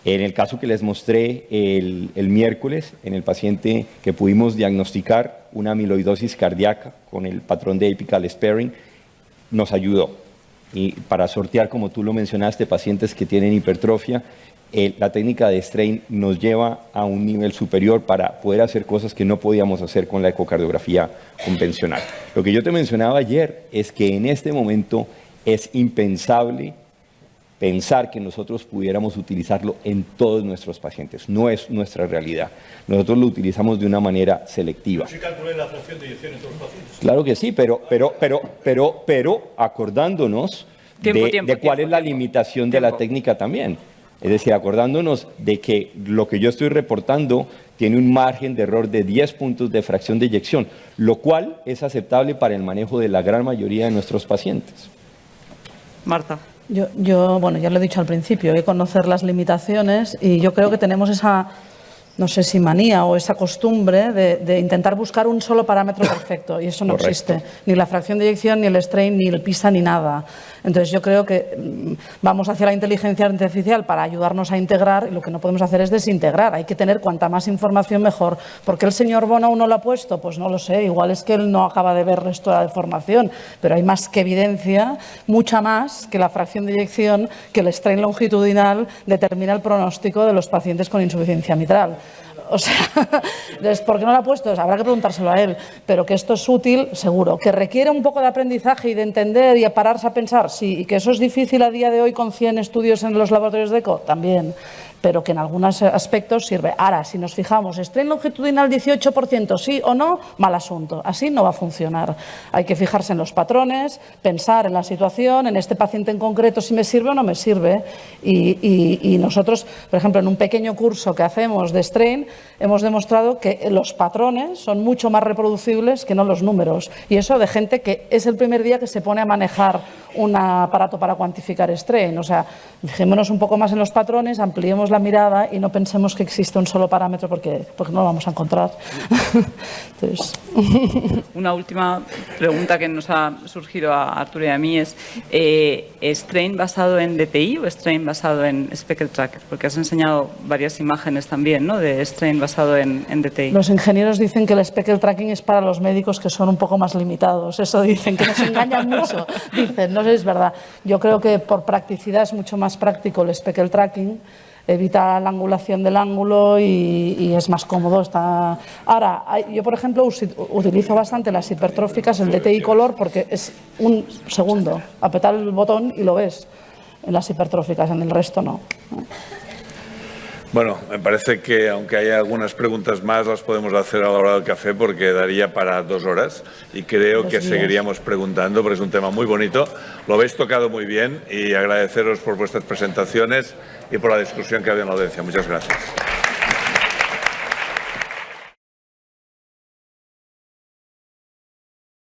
En el caso que les mostré el miércoles, en el paciente que pudimos diagnosticar una amiloidosis cardíaca con el patrón de apical sparing, nos ayudó. Y para sortear, como tú lo mencionaste, pacientes que tienen hipertrofia, la técnica de strain nos lleva a un nivel superior para poder hacer cosas que no podíamos hacer con la ecocardiografía convencional. Lo que yo te mencionaba ayer es que en este momento es impensable pensar que nosotros pudiéramos utilizarlo en todos nuestros pacientes. No es nuestra realidad. Nosotros lo utilizamos de una manera selectiva. ¿Sí calculé la fracción de eyección en todos los pacientes? Claro que sí, pero acordándonos de cuál es la limitación de la técnica también. Es decir, acordándonos de que lo que yo estoy reportando tiene un margen de error de 10 puntos de fracción de eyección, lo cual es aceptable para el manejo de la gran mayoría de nuestros pacientes. Marta. Bueno, ya lo he dicho al principio, hay que conocer las limitaciones y yo creo que tenemos esa no sé si manía o esa costumbre de intentar buscar un solo parámetro perfecto, y eso no existe, ni la fracción de eyección, ni el strain, ni el PISA, ni nada. Entonces yo creo que vamos hacia la inteligencia artificial para ayudarnos a integrar, y lo que no podemos hacer es desintegrar. Hay que tener cuanta más información mejor. ¿Por qué el señor Bono no lo ha puesto? Pues no lo sé, igual es que él no acaba de ver el resto de la deformación, pero hay más que evidencia, mucha más que la fracción de eyección, que el strain longitudinal determina el pronóstico de los pacientes con insuficiencia mitral. O sea, ¿por qué no lo ha puesto? Habrá que preguntárselo a él, pero que esto es útil, seguro. ¿Que requiere un poco de aprendizaje y de entender y a pararse a pensar? Sí. ¿Y que eso es difícil a día de hoy con 100 estudios en los laboratorios de ECO? También. Pero que en algunos aspectos sirve. Ahora, si nos fijamos, strain longitudinal 18%, sí o no, mal asunto. Así no va a funcionar. Hay que fijarse en los patrones, pensar en la situación, en este paciente en concreto, si me sirve o no me sirve. Y nosotros, por ejemplo, en un pequeño curso que hacemos de strain, hemos demostrado que los patrones son mucho más reproducibles que no los números. Y eso de gente que es el primer día que se pone a manejar un aparato para cuantificar strain. O sea, fijémonos un poco más en los patrones, ampliemos la mirada y no pensemos que existe un solo parámetro porque no lo vamos a encontrar. Entonces... Una última pregunta que nos ha surgido a Arturo y a mí es ¿strain basado en DTI o strain basado en Speckle Tracker? Porque has enseñado varias imágenes también, ¿no?, de strain basado en DTI. Los ingenieros dicen que el Speckle Tracking es para los médicos que son un poco más limitados. Eso dicen, que nos engañan mucho. Dicen, no sé si es verdad. Yo creo que por practicidad es mucho más práctico el Speckle Tracking. Evita la angulación del ángulo y es más cómodo. Ahora, yo por ejemplo utilizo bastante las hipertróficas, el DTI Color, porque es un segundo, apretar el botón y lo ves en las hipertróficas, en el resto no. Bueno, me parece que aunque haya algunas preguntas más, las podemos hacer a la hora del café porque daría para 2 horas y creo que seguiríamos preguntando porque es un tema muy bonito. Lo habéis tocado muy bien y agradeceros por vuestras presentaciones y por la discusión que ha habido en la audiencia. Muchas gracias.